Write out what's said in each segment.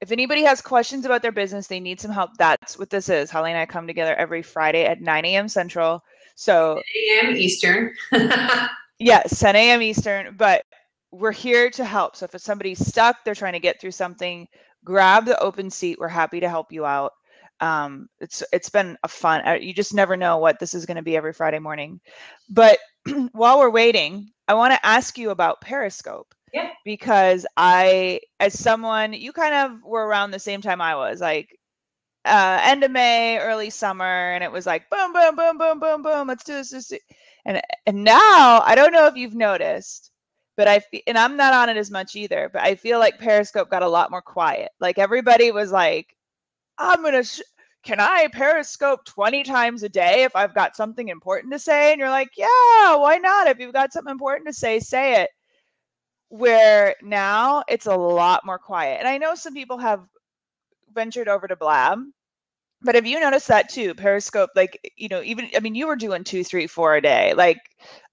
If anybody has questions about their business, they need some help. That's what this is. Holly and I come together every Friday at 9 a.m. Central. So 10 a.m. Eastern. yes, 10 a.m. Eastern, but we're here to help. So if somebody's stuck, they're trying to get through something, grab the open seat. We're happy to help you out. It's been a fun, you just never know what this is going to be every Friday morning. But while we're waiting, I want to ask you about Periscope. Yeah. Because as someone, you kind of were around the same time I was, like end of May, early summer, and it was like boom, boom, boom, boom, boom, boom. Let's do this. And now I don't know if you've noticed, but and I'm not on it as much either. But I feel like Periscope got a lot more quiet. Like everybody was like, can I Periscope 20 times a day if I've got something important to say? And you're like, yeah, why not? If you've got something important to say it. Where now it's a lot more quiet. And I know some people have ventured over to Blab, but have you noticed that too? Periscope, like, you were doing 2, 3, 4 a day. Like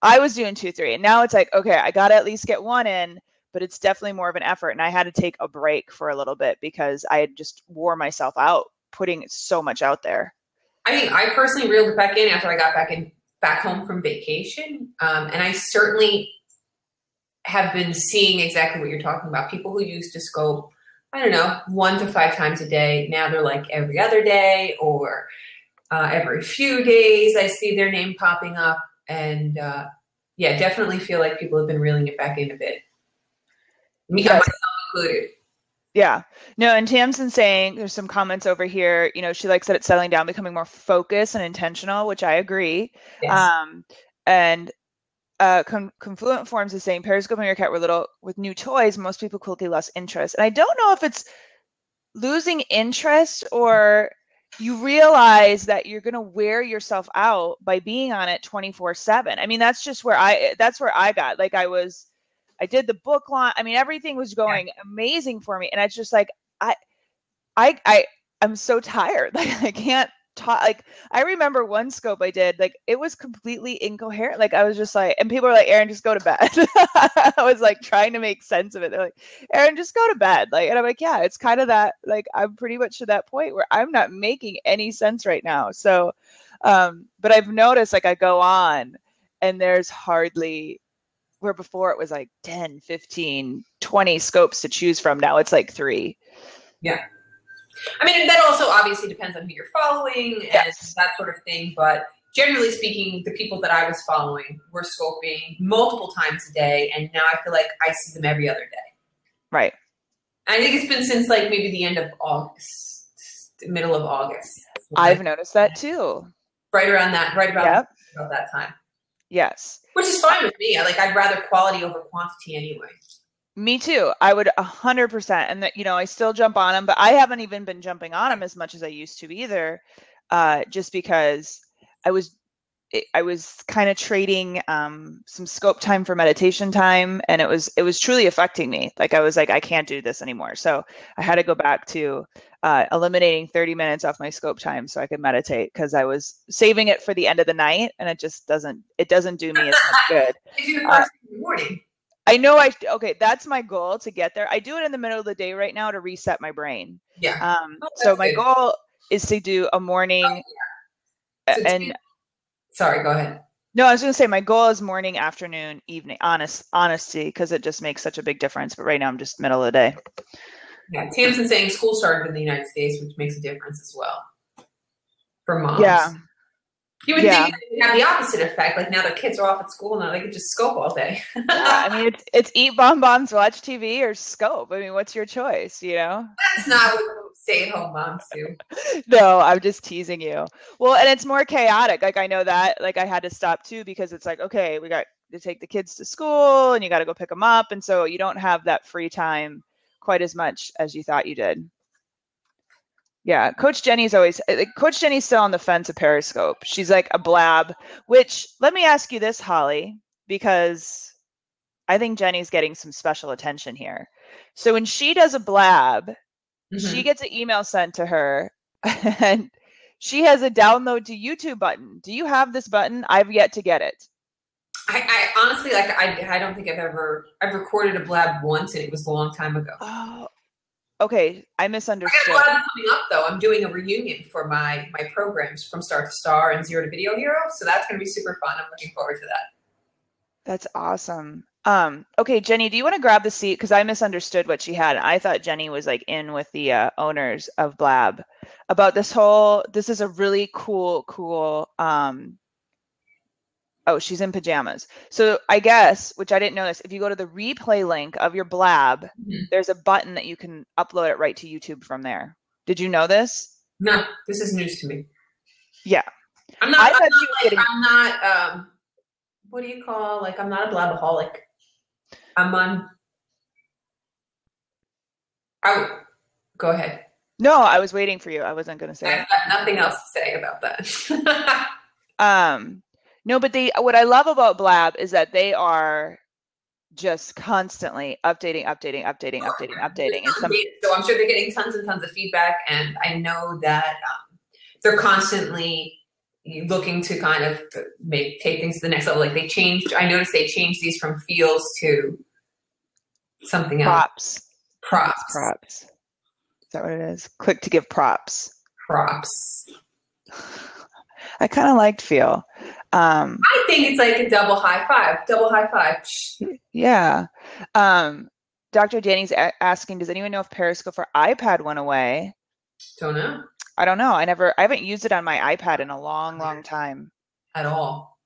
I was doing 2, 3, and now it's like, okay, I got to at least get one in, but it's definitely more of an effort. And I had to take a break for a little bit because I had just wore myself out putting so much out there. I think I personally reeled it back in after I got back home from vacation. And I certainly have been seeing exactly what you're talking about. People who used to scope, I don't know, 1 to 5 times a day. Now they're like every other day or every few days. I see their name popping up. And yeah, definitely feel like people have been reeling it back in a bit. Me, yes. Myself included. Yeah. No, and Tamsin saying, there's some comments over here, she likes that it's settling down, becoming more focused and intentional, which I agree. Yes. And Confluent Forms is saying Periscope and Meerkat were little with new toys. Most people quickly lost interest. And I don't know if it's losing interest or you realize that you're going to wear yourself out by being on it 24/7. I mean, that's where I got, like, I did the book launch. I mean, everything was going amazing for me. And it's just like, I'm so tired. Like I can't talk. Like I remember one scope I did, like it was completely incoherent. Like I was just like, and people were like, Erin, just go to bed. I was like trying to make sense of it. They're like, Erin, just go to bed. Like, and I'm like, yeah, it's kind of that, like, I'm pretty much to that point where I'm not making any sense right now. So, but I've noticed, like I go on and there's hardly, where before it was like 10, 15, 20 scopes to choose from. Now it's like 3. Yeah. I mean, that also obviously depends on who you're following and that sort of thing. But generally speaking, the people that I was following were scoping multiple times a day. And now I feel like I see them every other day. Right. I think it's been since like maybe the end of August, the middle of August. I've noticed that too. Right about that time. Yes. Which is fine with me. I'd rather quality over quantity anyway. Me too. I would 100%. And that, I still jump on them, but I haven't even been jumping on them as much as I used to either. Just because I was kind of trading some scope time for meditation time. And it was truly affecting me. Like I was like, I can't do this anymore. So I had to go back to eliminating 30 minutes off my scope time so I could meditate, because I was saving it for the end of the night and it just doesn't do me as much good. It's the first thing in the morning. I know okay, that's my goal, to get there. I do it in the middle of the day right now to reset my brain. Yeah. So my goal is to do a morning sorry, go ahead. No, I was going to say my goal is morning, afternoon, evening, honesty, because it just makes such a big difference. But right now I'm just middle of the day. Yeah, Tamsin saying school started in the United States, which makes a difference as well for moms. Yeah. You would think it would have the opposite effect. Like now their kids are off at school now, they could just scope all day. Yeah, I mean, it's eat bonbons, watch TV, or scope. I mean, what's your choice, That's not what stay-at-home moms do. No, I'm just teasing you. Well, and it's more chaotic. Like I know that, like I had to stop too, because it's like, okay, we got to take the kids to school and you got to go pick them up. And so you don't have that free time quite as much as you thought you did. Yeah, Coach Jenny's still on the fence of Periscope. She's like a Blab, which, let me ask you this, Holly, because I think Jenny's getting some special attention here. So when she does a Blab, she gets an email sent to her and she has a download to YouTube button. Do you have this button? I've yet to get it. I honestly, I don't think I've recorded a Blab once, and it was a long time ago. Oh, Okay, I I misunderstood. got a lot coming up though. I'm doing a reunion for my programs from Start to Star and Zero to Video Hero, so that's going to be super fun. I'm looking forward to that. That's awesome. Okay, Jenny, do you want to grab the seat? Because I misunderstood what she had. I thought Jenny was like in with the owners of Blab about this is a really cool. Oh, she's in pajamas. So I guess, which I didn't know this, if you go to the replay link of your Blab, Mm-hmm. there's a button that you can upload it right to YouTube from there. Did you know this? No, this is news to me. Yeah. I'm not. I I'm thought not she was like. getting I'm not. What do you call? Like, I'm not a blabaholic. I'm on. I go ahead. No, I was waiting for you. I wasn't going to say I've it. got nothing else to say about that. No, but what I love about Blab is that they are just constantly updating. And So I'm sure they're getting tons and tons of feedback, and I know that they're constantly looking to kind of take things to the next level. Like I noticed they changed these from feels to something else. Props. Is that what it is? Click to give props. Props. I kind of liked feel. I think it's like a double high five. Yeah. Dr. Danny's asking, does anyone know if Periscope for iPad went away? Don't know. I don't know. I haven't used it on my iPad in a long time. At all.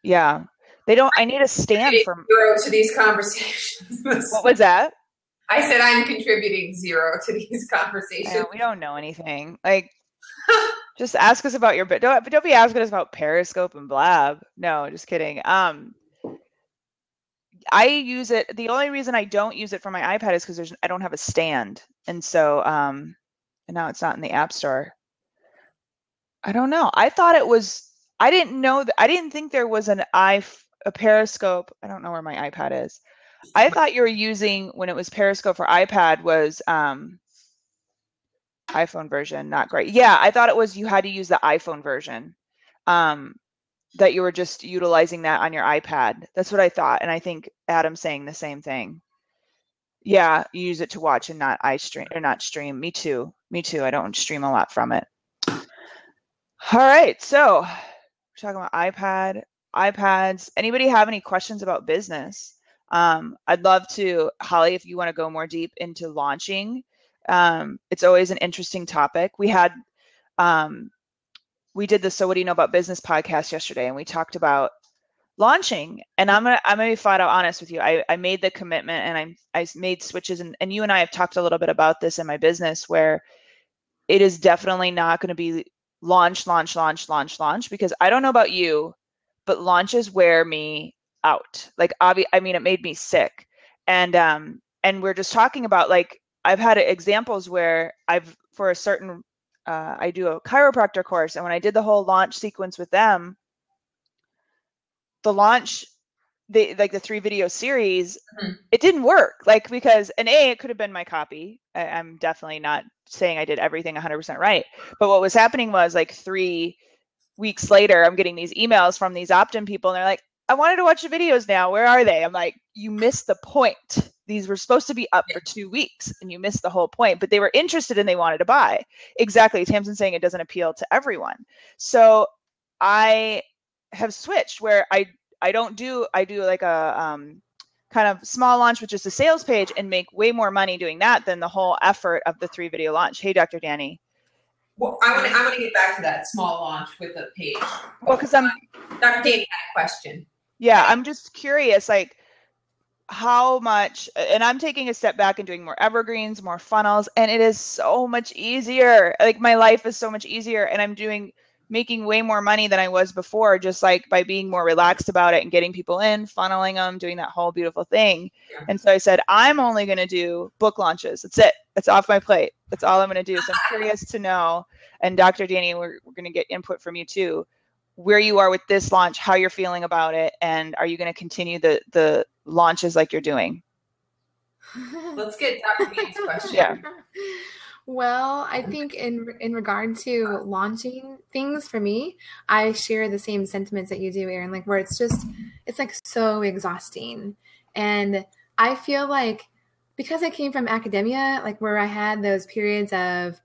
Yeah. I need a stand for zero to these conversations. What was that? I said I'm contributing 0 to these conversations. We don't know anything. Like, just ask us about don't be asking us about Periscope and Blab. No, just kidding. I use it. The only reason I don't use it for my iPad is because I don't have a stand, and so and now it's not in the App Store. I don't know. I thought it was. I didn't know that. I didn't think there was a Periscope. I don't know where my iPad is. I thought you were using when it was Periscope for iPad was iPhone version, not great. Yeah, I thought it was you had to use the iPhone version. That you were just utilizing that on your iPad. That's what I thought, and I think Adam's saying the same thing. Yeah, you use it to watch and not stream. Me too. I don't stream a lot from it. All right, so we're talking about iPads. Anybody have any questions about business? I'd love to, Holly, if you want to go more deep into launching. It's always an interesting topic. We did the So What Do You Know About Business podcast yesterday, and we talked about launching. And I'm gonna be flat out honest with you. I made the commitment, and I made switches, and you and I have talked a little bit about this in my business, where it is definitely not going to be launch, because I don't know about you, but launches wear me out. Like, it made me sick. And we're just talking about, like, I've had examples where for a certain I do a chiropractor course, and when I did the whole launch sequence with them, the launch, the 3-video series, it didn't work. Like, because it could have been my copy. I'm definitely not saying I did everything 100% right, but what was happening was, like, 3 weeks later, I'm getting these emails from these opt-in people, and they're like, I wanted to watch the videos now. Where are they? I'm like, you missed the point. These were supposed to be up for 2 weeks, and you missed the whole point. But they were interested and they wanted to buy. Exactly. Tamsin saying it doesn't appeal to everyone. So I have switched where I do like a kind of small launch with just a sales page and make way more money doing that than the whole effort of the 3-video launch. Hey, Dr. Danny. Well, I want to get back to that small launch with the page. Well, because Dr. Danny had a question. Yeah, I'm just curious, like, how much, and I'm taking a step back and doing more evergreens, more funnels, and it is so much easier. Like, my life is so much easier, and I'm making way more money than I was before, just like by being more relaxed about it and getting people in, funneling them, doing that whole beautiful thing. Yeah. And so I said, I'm only going to do book launches. That's it. That's off my plate. That's all I'm going to do. So I'm curious to know, and Dr. Danny, we're going to get input from you too, where you are with this launch, how you're feeling about it, and are you going to continue the launches like you're doing? Let's get Dr. Danny's question. Yeah. Well, I think in regard to launching things, for me, I share the same sentiments that you do, Erin, like, where it's like so exhausting. And I feel like because I came from academia, like where I had those periods of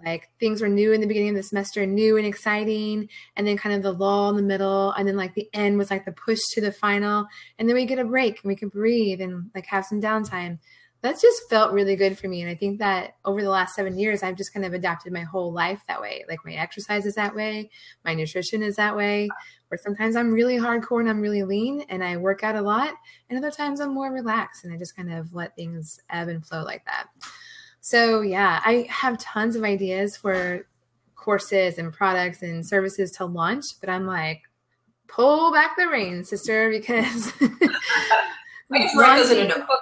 like things were new in the beginning of the semester, new and exciting, and then kind of the lull in the middle, and then like the end was like the push to the final, and then we get a break and we can breathe and like have some downtime. That's just felt really good for me. And I think that over the last 7 years, I've just kind of adapted my whole life that way. Like my exercise is that way. My nutrition is that way, where sometimes I'm really hardcore and I'm really lean and I work out a lot. And other times I'm more relaxed and I just kind of let things ebb and flow like that. So yeah, I have tons of ideas for courses and products and services to launch, but I'm like, pull back the reins, sister, because I just write those in a notebook.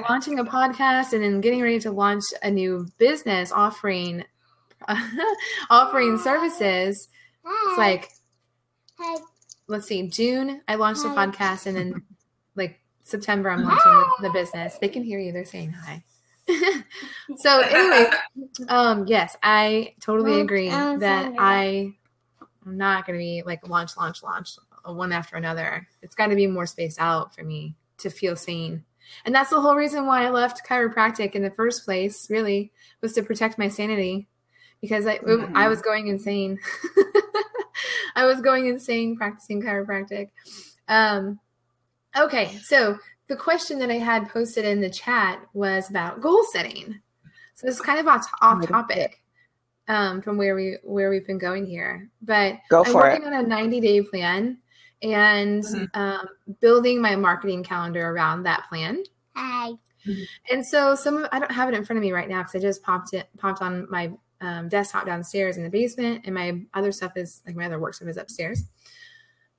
Launching a podcast and then getting ready to launch a new business offering services. It's like, let's see, June I launched a podcast, and then like September I'm launching the business. They can hear you. They're saying hi. So anyway, yes, I totally agree that I'm not going to be like launch one after another. It's got to be more spaced out for me to feel sane. And that's the whole reason why I left chiropractic in the first place, really, was to protect my sanity, because I was going insane. I was going insane practicing chiropractic. Okay, so the question that I had posted in the chat was about goal setting. So this is kind of off topic from where we've been going here. But I'm working on a 90-day plan and building my marketing calendar around that plan. Hi. And so I don't have it in front of me right now because I just popped on my desktop downstairs in the basement, and my other stuff is like my other work stuff is upstairs.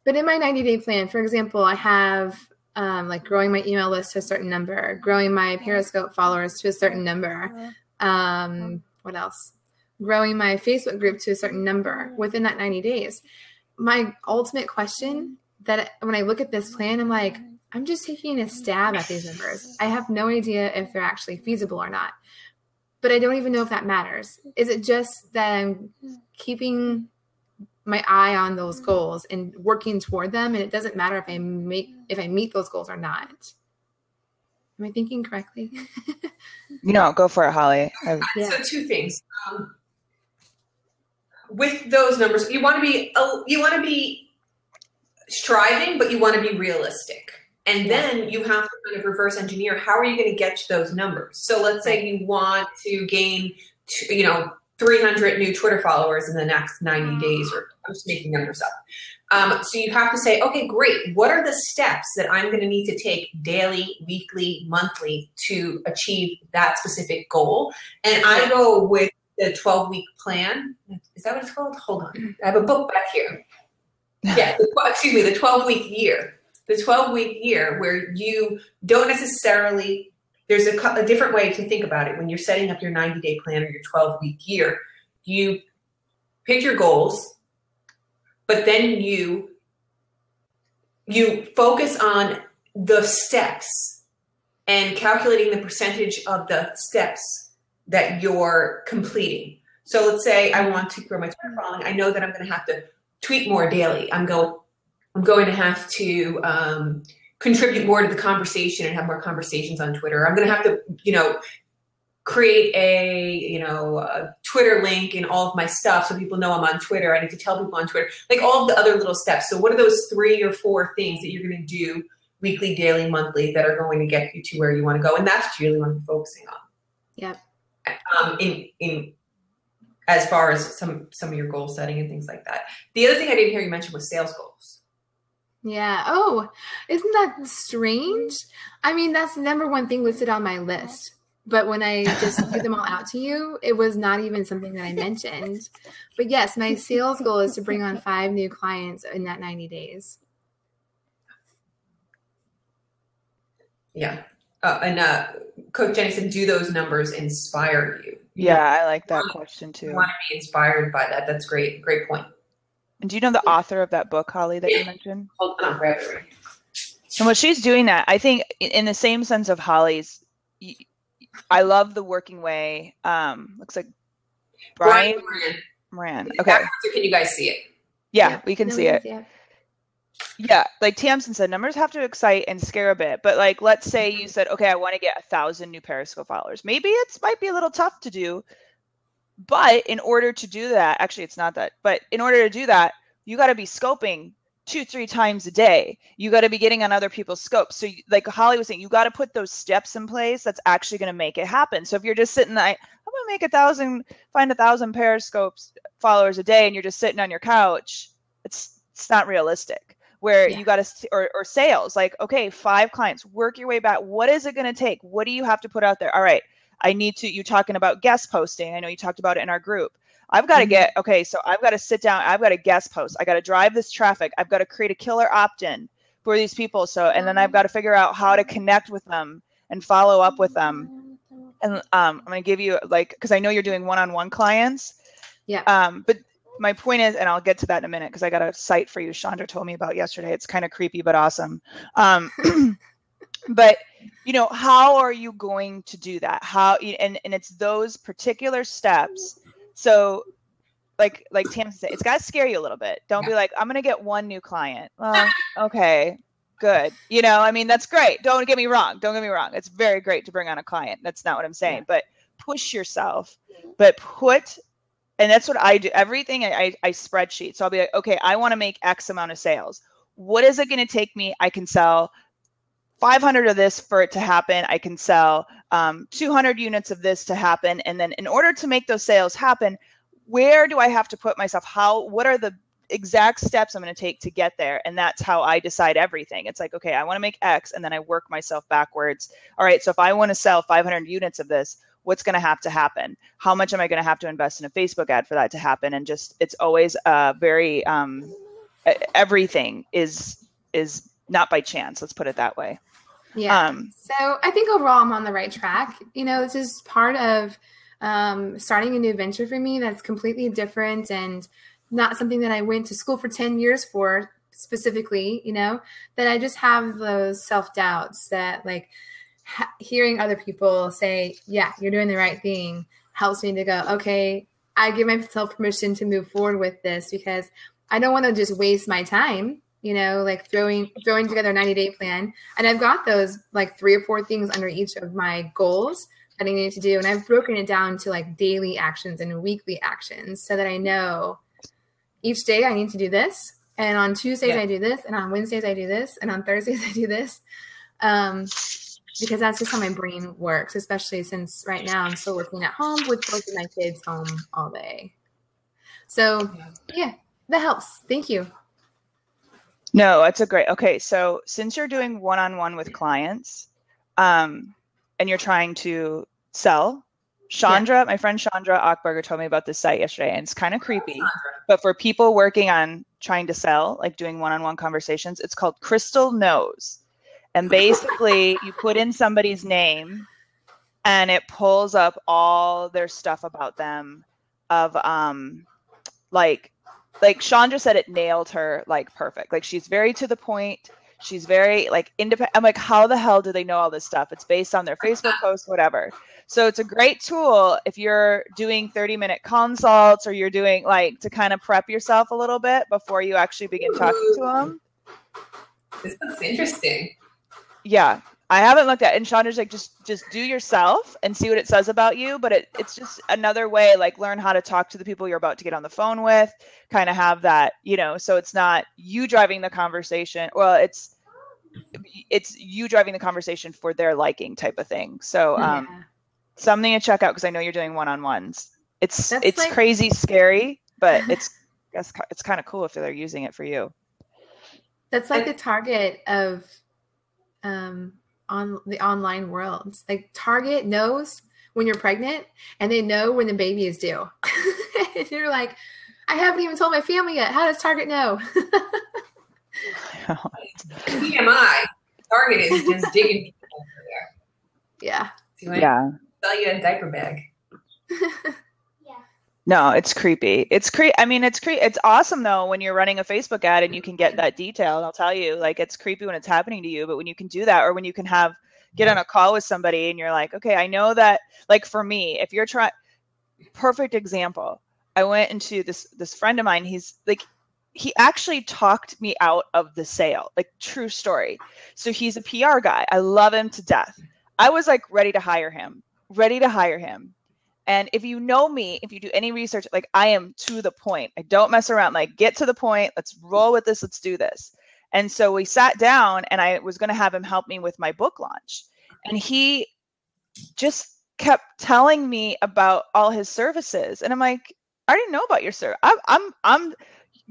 But in my 90-day plan, for example, I have like growing my email list to a certain number, growing my Periscope followers to a certain number. What else? Growing my Facebook group to a certain number within that 90 days. My ultimate question that when I look at this plan, I'm like, I'm just taking a stab at these numbers. I have no idea if they're actually feasible or not. But I don't even know if that matters. Is it just that I'm keeping my eye on those goals and working toward them, and it doesn't matter if I meet those goals or not? Am I thinking correctly? Go for it, Holly. So two things. With those numbers, you want to be striving, but you want to be realistic. And then you have to kind of reverse engineer. How are you going to get to those numbers? So let's say you want to gain, 300 new Twitter followers in the next 90 days, or I'm just making numbers up. So you have to say, okay, great. What are the steps that I'm going to need to take daily, weekly, monthly to achieve that specific goal? And I go with the 12-week plan. Is that what it's called? Hold on. I have a book back here. Yeah, the 12-week year. The 12-week year, where you don't necessarily, there's a different way to think about it. When you're setting up your 90-day plan or your 12-week year, you pick your goals, but then you focus on the steps and calculating the percentage of the steps that you're completing. So let's say I want to grow my Twitter following. I know that I'm going to have to tweet more daily. I'm going to have to contribute more to the conversation and have more conversations on Twitter. I'm going to have to, create a Twitter link in all of my stuff so people know I'm on Twitter. I need to tell people on Twitter, like all of the other little steps. So what are those 3 or 4 things that you're going to do weekly, daily, monthly that are going to get you to where you want to go? And that's what you really want to be focusing on. Yep. In as far as some of your goal setting and things like that. The other thing I didn't hear you mention was sales goals. Yeah. Oh, isn't that strange? I mean, that's the number one thing listed on my list. But when I just threw them all out to you, it was not even something that I mentioned. But yes, my sales goal is to bring on 5 new clients in that 90 days. Yeah. And Coach Jenny said, do those numbers inspire you? Yeah, I like that question too. You want to be inspired by that. That's great. Great point. And do you know the author of that book, Holly, that you mentioned? Hold on, grab it right. And what she's doing that, I think in the same sense of Holly's, I love the working way. Looks like Brian Moran. Okay. Can you guys see it? Yeah, we can see it. Yeah, like Tamsin said, numbers have to excite and scare a bit. But like, let's say you said, okay, I want to get 1,000 new Periscope followers. Maybe it might be a little tough to do, but in order to do that, actually, it's not that. But in order to do that, you got to be scoping 2-3 times a day. You got to be getting on other people's scopes. So, like Holly was saying, you got to put those steps in place. That's actually going to make it happen. So if you're just sitting, I'm gonna make 1,000, find 1,000 Periscopes followers a day, and you're just sitting on your couch, it's not realistic. Where you got to, or sales, like, okay, 5 clients, work your way back. What is it going to take? What do you have to put out there? All right, I need to, you talking about guest posting. I know you talked about it in our group. I've got to get, okay, so I've got to sit down. I've got to guest post. I got to drive this traffic. I've got to create a killer opt-in for these people. So, and then I've got to figure out how to connect with them and follow up with them. And I'm going to give you, like, because I know you're doing one-on-one clients. Yeah. But my point is, and I'll get to that in a minute because I got a site for you Chandra told me about yesterday. It's kind of creepy, but awesome. But, you know, how are you going to do that? How, and it's those particular steps. So like Tamsin said, it's got to scare you a little bit. Don't be like, I'm going to get 1 new client. Well, okay, good. You know, I mean, that's great. Don't get me wrong. It's very great to bring on a client. That's not what I'm saying, but push yourself, but and that's what I do. Everything I spreadsheet. So I'll be like, okay, I want to make X amount of sales. What is it going to take me? I can sell 500 of this for it to happen. I can sell 200 units of this to happen. And then in order to make those sales happen, where do I have to put myself? What are the exact steps I'm going to take to get there? And that's how I decide everything. It's like, okay, I want to make X, and then I work myself backwards. All right, so if I want to sell 500 units of this, what's going to happen? How much am I going to have to invest in a Facebook ad for that to happen? And just, it's always very, everything is not by chance. Let's put it that way. Yeah. So I think overall I'm on the right track. You know, this is part of starting a new venture for me that's completely different and not something that I went to school for 10 years for specifically, you know, that I just have those self-doubts that, like, hearing other people say, yeah, you're doing the right thing helps me to go, okay, I give myself permission to move forward with this because I don't want to just waste my time, you know, like throwing together a 90-day plan. And I've got those like 3 or 4 things under each of my goals that I need to do. And I've broken it down to like daily actions and weekly actions so that I know each day I need to do this. And on Tuesdays I do this. And on Wednesdays I do this. And on Thursdays I do this. Because that's just how my brain works, especially since right now I'm still working at home with both of my kids home all day. So yeah, that helps. Thank you. No, that's okay. So since you're doing one-on-one with clients, and you're trying to sell, Chandra, my friend Chandra Achberger told me about this site yesterday, and it's kind of creepy, but for people working on trying to sell, like doing one-on-one conversations, it's called Crystalnose. And basically you put in somebody's name and it pulls up all their stuff about them of, like Chandra said, it nailed her like perfect. Like she's very to the point. She's very like independent. I'm like, how the hell do they know all this stuff? It's based on their Facebook posts, whatever. So it's a great tool if you're doing 30-minute consults or you're doing like to kind of prep yourself a little bit before you actually begin talking to them. This looks interesting. Yeah, I haven't looked at it. And Chandra's like, just do yourself and see what it says about you. But it's just another way, like learn how to talk to the people you're about to get on the phone with, kind of have that, you know, so it's not you driving the conversation. Well, it's you driving the conversation for their liking type of thing. So something to check out because I know you're doing one-on-ones. It's like, crazy scary, but it's kind of cool if they're using it for you. That's like the target of on the online world. Like Target knows when you're pregnant and they know when the baby is due. And you're like, I haven't even told my family yet. How does Target know? TMI. Target is just digging over there. Yeah. Yeah. Sell you a diaper bag. No, it's creepy. It's It's awesome though when you're running a Facebook ad and you can get that detail. I'll tell you, like it's creepy when it's happening to you, but when you can do that, or when you can get on a call with somebody and you're like, okay, I know that. Like for me, if you're perfect example. I went into this friend of mine. He's like, he actually talked me out of the sale, like true story. So he's a PR guy. I love him to death. I was like ready to hire him. And if you know me, if you do any research, like I am to the point. I don't mess around, like get to the point. Let's roll with this. Let's do this. And so we sat down and I was going to have him help me with my book launch. And he just kept telling me about all his services. And I'm like, I already know about your service. I'm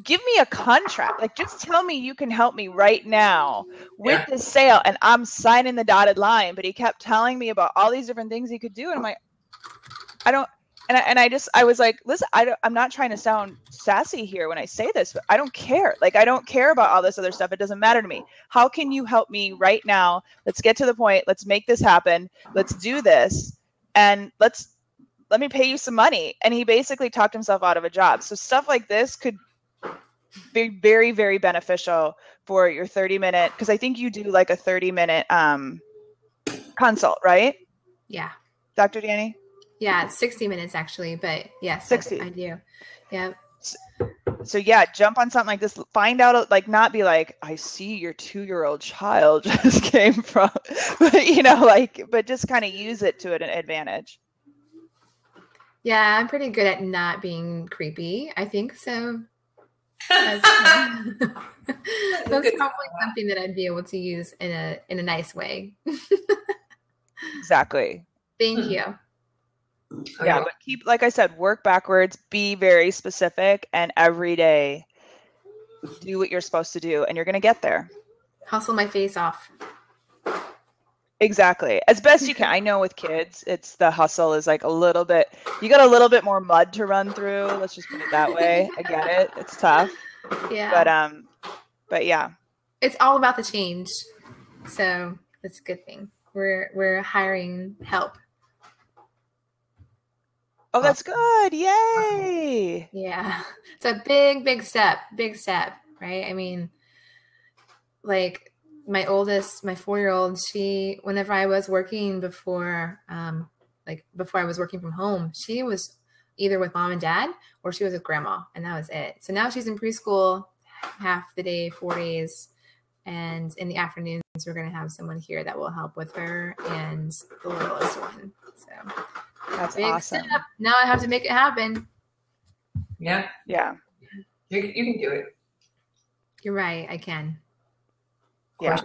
give me a contract. Like, just tell me you can help me right now with this sale. And I'm signing the dotted line. But he kept telling me about all these different things he could do. And I'm like, I don't, I was like, listen, I'm not trying to sound sassy here when I say this, but I don't care. Like, I don't care about all this other stuff. It doesn't matter to me. How can you help me right now? Let's get to the point. Let's make this happen. Let's do this. And let me pay you some money. And he basically talked himself out of a job. So stuff like this could be very, very beneficial for your 30-minute, because I think you do like a 30-minute consult, right? Yeah. Dr. Danny? Yeah, it's 60 minutes actually, but yes, 60. I do. Yeah. So yeah, jump on something like this. Find out, like, not be like, I see your 2-year-old child just came from, but you know, like, but just kind of use it to an advantage. Yeah, I'm pretty good at not being creepy, I think. So that's probably something that I'd be able to use in a nice way. Exactly. Thank you. Yeah, but keep, like I said, work backwards, be very specific, and every day do what you're supposed to do, and you're going to get there. Hustle my face off. Exactly. As best you can. I know with kids, it's the hustle is like a little bit, you got a little bit more mud to run through. Let's just put it that way. I get it. It's tough. Yeah. But yeah. It's all about the change. So that's a good thing. We're hiring help. Oh, that's good. Yay. Yeah. It's a big step, right? I mean, like my 4-year-old, whenever I was working before I was working from home, she was either with mom and dad or she was with grandma, and that was it. So now she's in preschool half the day, 4 days. And in the afternoons, we're going to have someone here that will help with her and the littlest one. So that's awesome. Step. Now I have to make it happen. Yeah. Yeah. You can do it. You're right. I can. Yeah.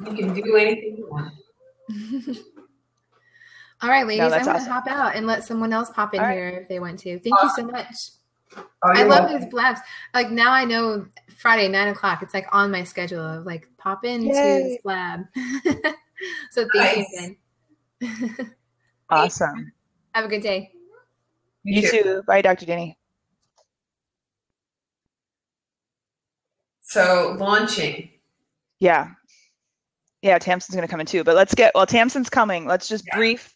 You can do anything you want. All right, ladies, I'm going to awesome. hop out and let someone else pop in here if they want to. Thank you so much. I love these blabs. Like, now I know Friday, 9:00, it's like on my schedule of like pop into this blab. So thank you again. Awesome. Have a good day. You too. Bye, Dr. Denny. So launching. Yeah. Yeah, Tamsin's going to come in too. But Tamsin's coming. Let's just brief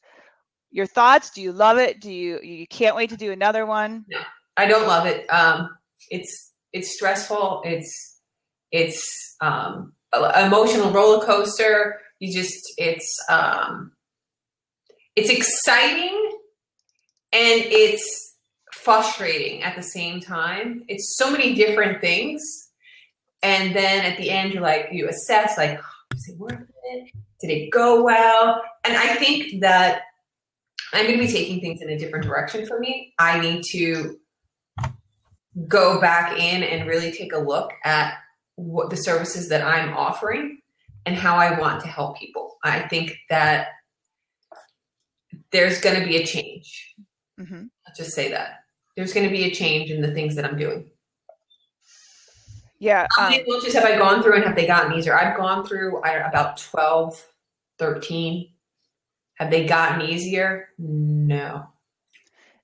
your thoughts. Do you love it? Do you can't wait to do another one? No, I don't love it. It's stressful. It's emotional roller coaster. It's exciting and it's frustrating at the same time. It's so many different things. And then at the end, you assess, like, was it worth it? Did it go well? And I think that I'm going to be taking things in a different direction for me. I need to go back in and really take a look at what the services that I'm offering and how I want to help people. I think that there's going to be a change. Mm-hmm. I'll just say that. There's going to be a change in the things that I'm doing. Yeah. How many launches have I gone through and have they gotten easier? I've gone through about 12, 13. Have they gotten easier? No.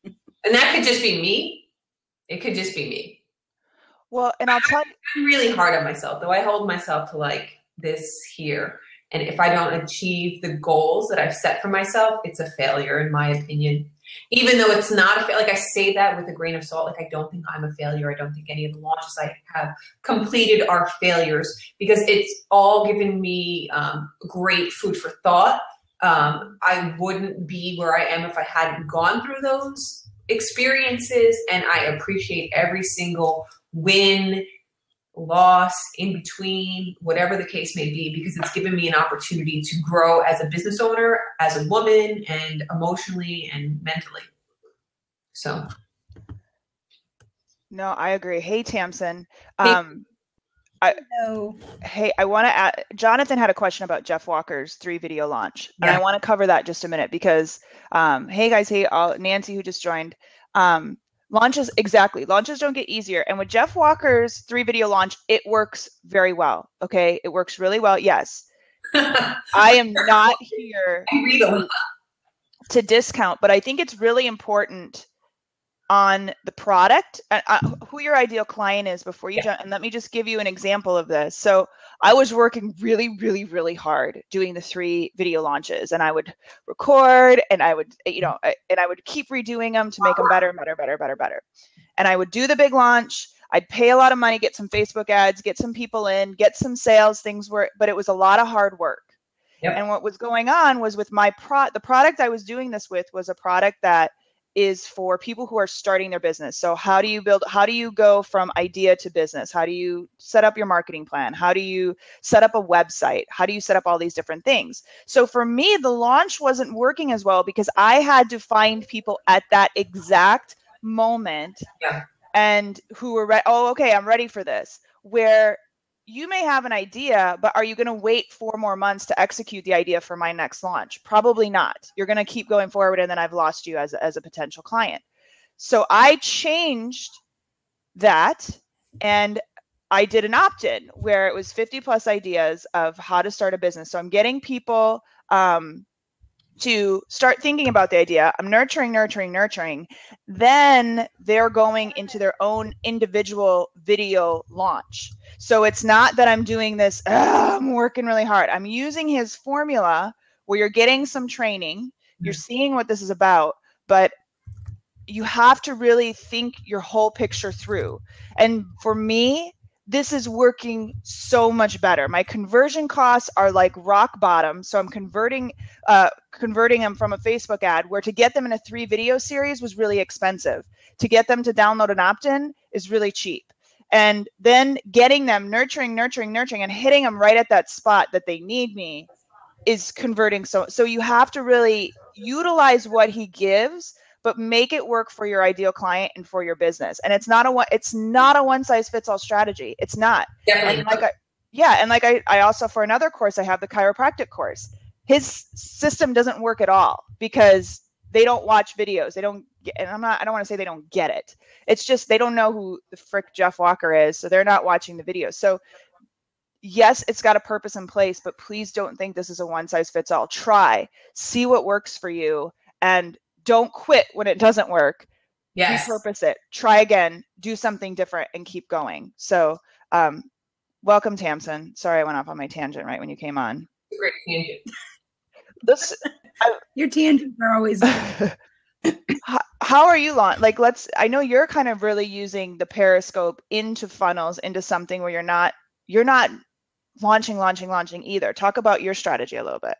And that could just be me. It could just be me. Well, and I'll tell you. I'm really hard on myself, though. I hold myself to like this here. And if I don't achieve the goals that I've set for myself, it's a failure in my opinion. Even though it's not a failure, like I say that with a grain of salt, like I don't think I'm a failure. I don't think any of the launches I have completed are failures because it's all given me great food for thought. I wouldn't be where I am if I hadn't gone through those experiences, and I appreciate every single win loss, in between, whatever the case may be, because it's given me an opportunity to grow as a business owner, as a woman, and emotionally and mentally. So. No, I agree. Hey, Tamsin. Hello. Hey, I want to add, Jonathan had a question about Jeff Walker's 3 video launch. And I want to cover that just a minute because, hey guys, hey, Nancy who just joined, launches don't get easier. And with Jeff Walker's 3 video launch, it works very well. Okay. It works really well. Yes. I am not here to discount, but I think it's really important on the product, who your ideal client is before you jump. And let me just give you an example of this. So I was working really, really, really hard doing the 3 video launches, and I would record and I would, and I would keep redoing them to make them better. And I would do the big launch. I'd pay a lot of money, get some Facebook ads, get some people in, get some sales, but it was a lot of hard work. Yep. And what was going on was with my the product I was doing this with was a product that is for people who are starting their business. So how do you go from idea to business? How do you set up your marketing plan? How do you set up a website? How do you set up all these different things? So for me, the launch wasn't working as well because I had to find people at that exact moment and who were okay, I'm ready for this. Where you may have an idea, but are you going to wait 4 more months to execute the idea for my next launch? Probably not. You're going to keep going forward, and then I've lost you as a potential client. So I changed that, and I did an opt-in where it was 50 plus ideas of how to start a business. So I'm getting people to start thinking about the idea. I'm nurturing. Then they're going into their own individual video launch. So it's not that I'm doing this, I'm working really hard. I'm using his formula where you're getting some training, you're seeing what this is about, but you have to really think your whole picture through. And for me, this is working so much better. My conversion costs are like rock bottom. So I'm converting them from a Facebook ad where to get them in a 3 video series was really expensive. To get them to download an opt-in is really cheap. And then getting them nurturing and hitting them right at that spot that they need me is converting. So you have to really utilize what he gives, but make it work for your ideal client and for your business. And it's not a one size fits all strategy. It's not. Definitely. And I also, for another course, I have the chiropractic course. His system doesn't work at all because they don't watch videos. They don't get, and I don't want to say they don't get it. It's just, they don't know who the frick Jeff Walker is. So they're not watching the videos. So yes, it's got a purpose in place, but please don't think this is a one size fits all. Try, see what works for you, and don't quit when it doesn't work. Yes. Repurpose it. Try again. Do something different and keep going. So welcome, Tamsin. Sorry I went off on my tangent right when you came on. Great tangent. Your tangents are always How are you I know you're kind of really using the Periscope into funnels, into something where you're not launching either. Talk about your strategy a little bit.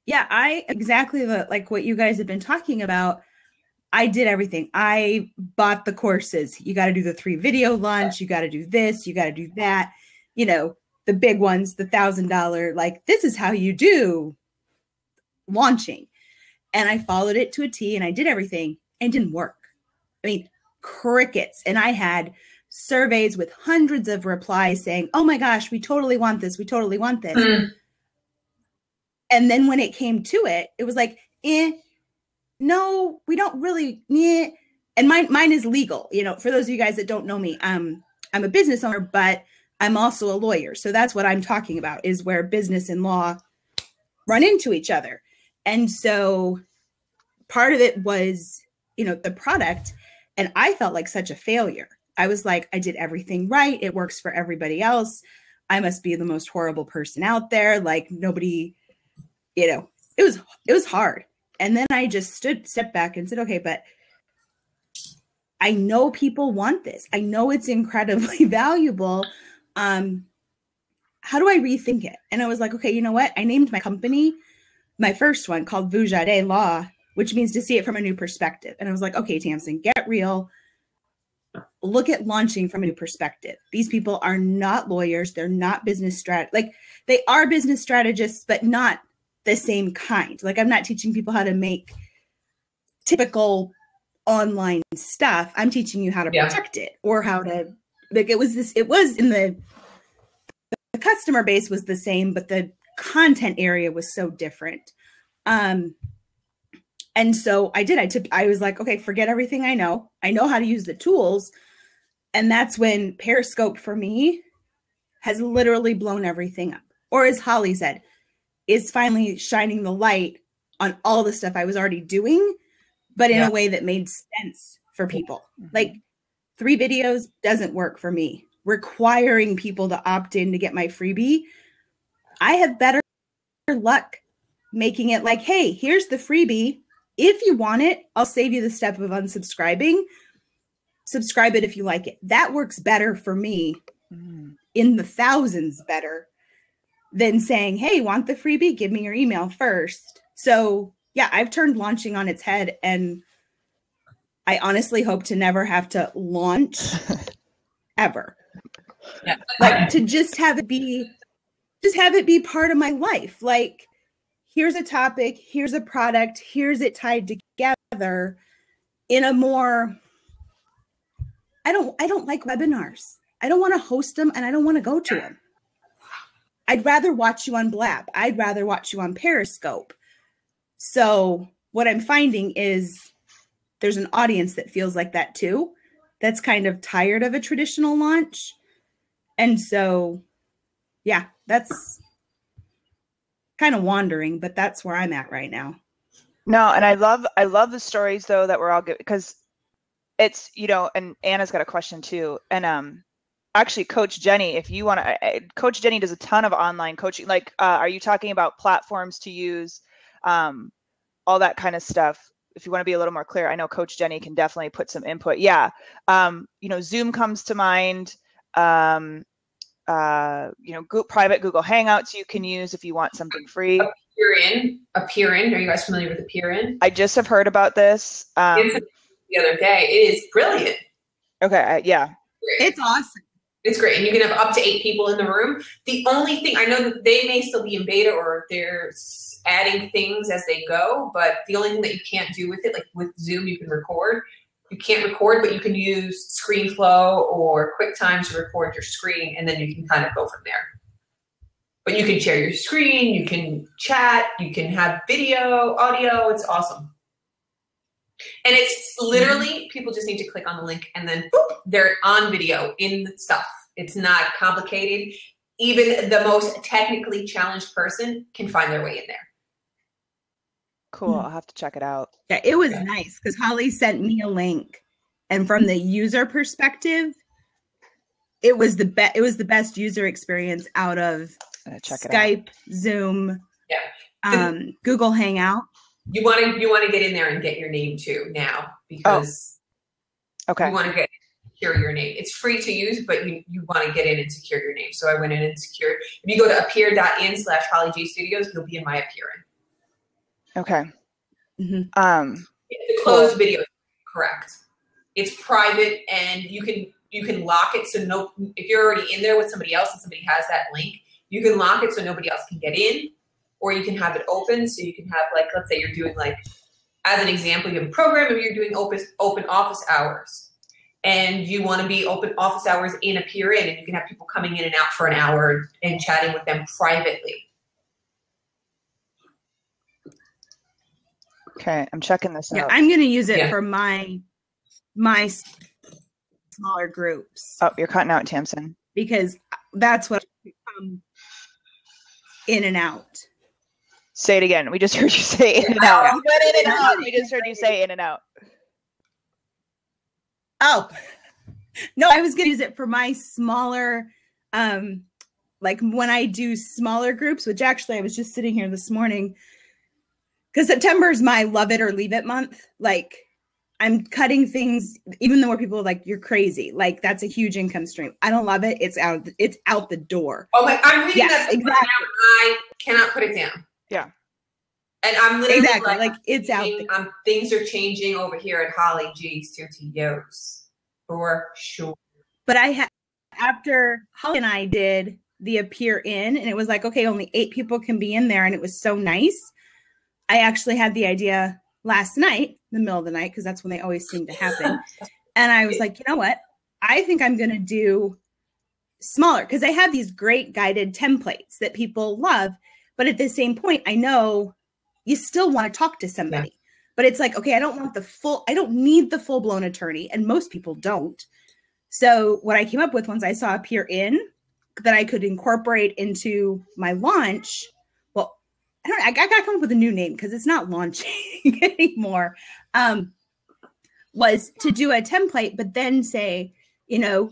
Yeah, I exactly like what you guys have been talking about. I did everything. I bought the courses. You got to do the 3 video launch. You got to do this. You got to do that. The big ones, the $1,000, this is how you do launching. And I followed it to a T and I did everything and it didn't work. I mean, crickets. And I had surveys with hundreds of replies saying, oh my gosh, we totally want this. We totally want this. Mm. And then when it came to it, it was like, no, we don't really. And mine is legal. For those of you guys that don't know me, I'm a business owner, but I'm also a lawyer. So that's what I'm talking about, is where business and law run into each other. And so part of it was, the product. And I felt like such a failure. I was like, I did everything right. It works for everybody else. I must be the most horrible person out there. Like nobody, it was hard. And then I just stepped back and said, okay, but I know people want this. I know it's incredibly valuable. How do I rethink it? And I was like, okay, you know what? I named my company, my first one, called Vujade Law, which means to see it from a new perspective. And I was like, okay, Tamsin, get real. look at launching from a new perspective. These people are not lawyers. They're not business like they are business strategists, but not the same kind. Like I'm not teaching people how to make typical online stuff. I'm teaching you how to protect it or how to, like it was in the customer base was the same, but the content area was so different. And so I was like, okay, forget everything I know. I know how to use the tools. And that's when Periscope for me has literally blown everything up. Or as Holly said, is finally shining the light on all the stuff I was already doing, but in a way that made sense for people. Like 3 videos doesn't work for me. Requiring people to opt in to get my freebie, I have better luck making it like, hey, here's the freebie. If you want it, I'll save you the step of unsubscribing. Subscribe it if you like it. That works better for me in the thousands better than saying, hey, want the freebie? Give me your email first. So yeah, I've turned launching on its head, and I honestly hope to never have to launch ever. Yeah. Like to just have it be part of my life. Like here's a topic, here's a product, here's it tied together in a more, I don't like webinars. I don't want to host them and I don't want to go to them. I'd rather watch you on Blab. I'd rather watch you on Periscope. So what I'm finding is there's an audience that feels like that too. That's kind of tired of a traditional launch. And so, yeah, that's kind of wandering, but that's where I'm at right now. No, and I love the stories though that we're all getting, because it's, you know, and Anna's got a question too. And actually, Coach Jenny, if you want to, Coach Jenny does a ton of online coaching. Like, are you talking about platforms to use, all that kind of stuff? If you want to be a little more clear, I know Coach Jenny can definitely put some input. Yeah, you know, Zoom comes to mind. You know, private Google Hangouts you can use if you want something free. Appearin. Are you guys familiar with Appearin? I just have heard about this. The other day. It is brilliant. Okay, yeah. It's awesome. It's great. And you can have up to 8 people in the room. The only thing, I know that they may still be in beta or they're adding things as they go, but the only thing that you can't do with it, like with Zoom, you can record. You can't record, but you can use ScreenFlow or QuickTime to record your screen, and then you can kind of go from there. But you can share your screen, you can chat, you can have video, audio. It's awesome. And it's literally, people just need to click on the link and then boop, they're on video in the stuff. It's not complicated. Even the most technically challenged person can find their way in there. Cool. I'll have to check it out. Yeah, it was nice because Holly sent me a link, and from the user perspective, it was the best user experience out of Skype, Zoom, Google Hangout. You want to get in there and get your name too now, because you want to secure your name. It's free to use, but you want to get in and secure your name. So I went in and secured. If you go to appear.in/HollyJStudios, you'll be in my Appearin. Okay. It's a closed video, correct? It's private, and you can lock it so if you're already in there with somebody else and somebody has that link, you can lock it so nobody else can get in, or you can have it open so you can have, like, let's say you're doing, like, as an example, you have a program and you're doing open office hours, and you want to be open office hours in Appearin, and you can have people coming in and out for an hour and chatting with them privately. Okay, I'm checking this out. Yeah, I'm going to use it for my smaller groups. Oh, you're cutting out, Tamsin. Because that's what I come in and out. Say it again. We just heard you say in and out. You went in and out. We just heard you say in and out. Oh, no, I was going to use it for my smaller, like when I do smaller groups, which actually I was just sitting here this morning, because September is my love it or leave it month. Like, I'm cutting things, even though people are like, you're crazy. Like, that's a huge income stream. I don't love it. It's out the door. Oh my, I'm reading that exactly. Right now. I cannot put it down. Yeah. And I'm literally like it's out there. Things are changing over here at Holly G Studios. For sure. But after Holly and I did the appear in, and it was like, okay, only 8 people can be in there, and it was so nice. I actually had the idea last night, in the middle of the night, because that's when they always seem to happen. And I was like, you know what? I think I'm going to do smaller, because I have these great guided templates that people love. But at the same point, I know you still want to talk to somebody. Yeah. But it's like, okay, I don't need the full blown attorney. And most people don't. So what I came up with once I saw Appear In that I could incorporate into my launch. Well, I got to come up with a new name because it's not launching anymore. Was to do a template, but then say, you know,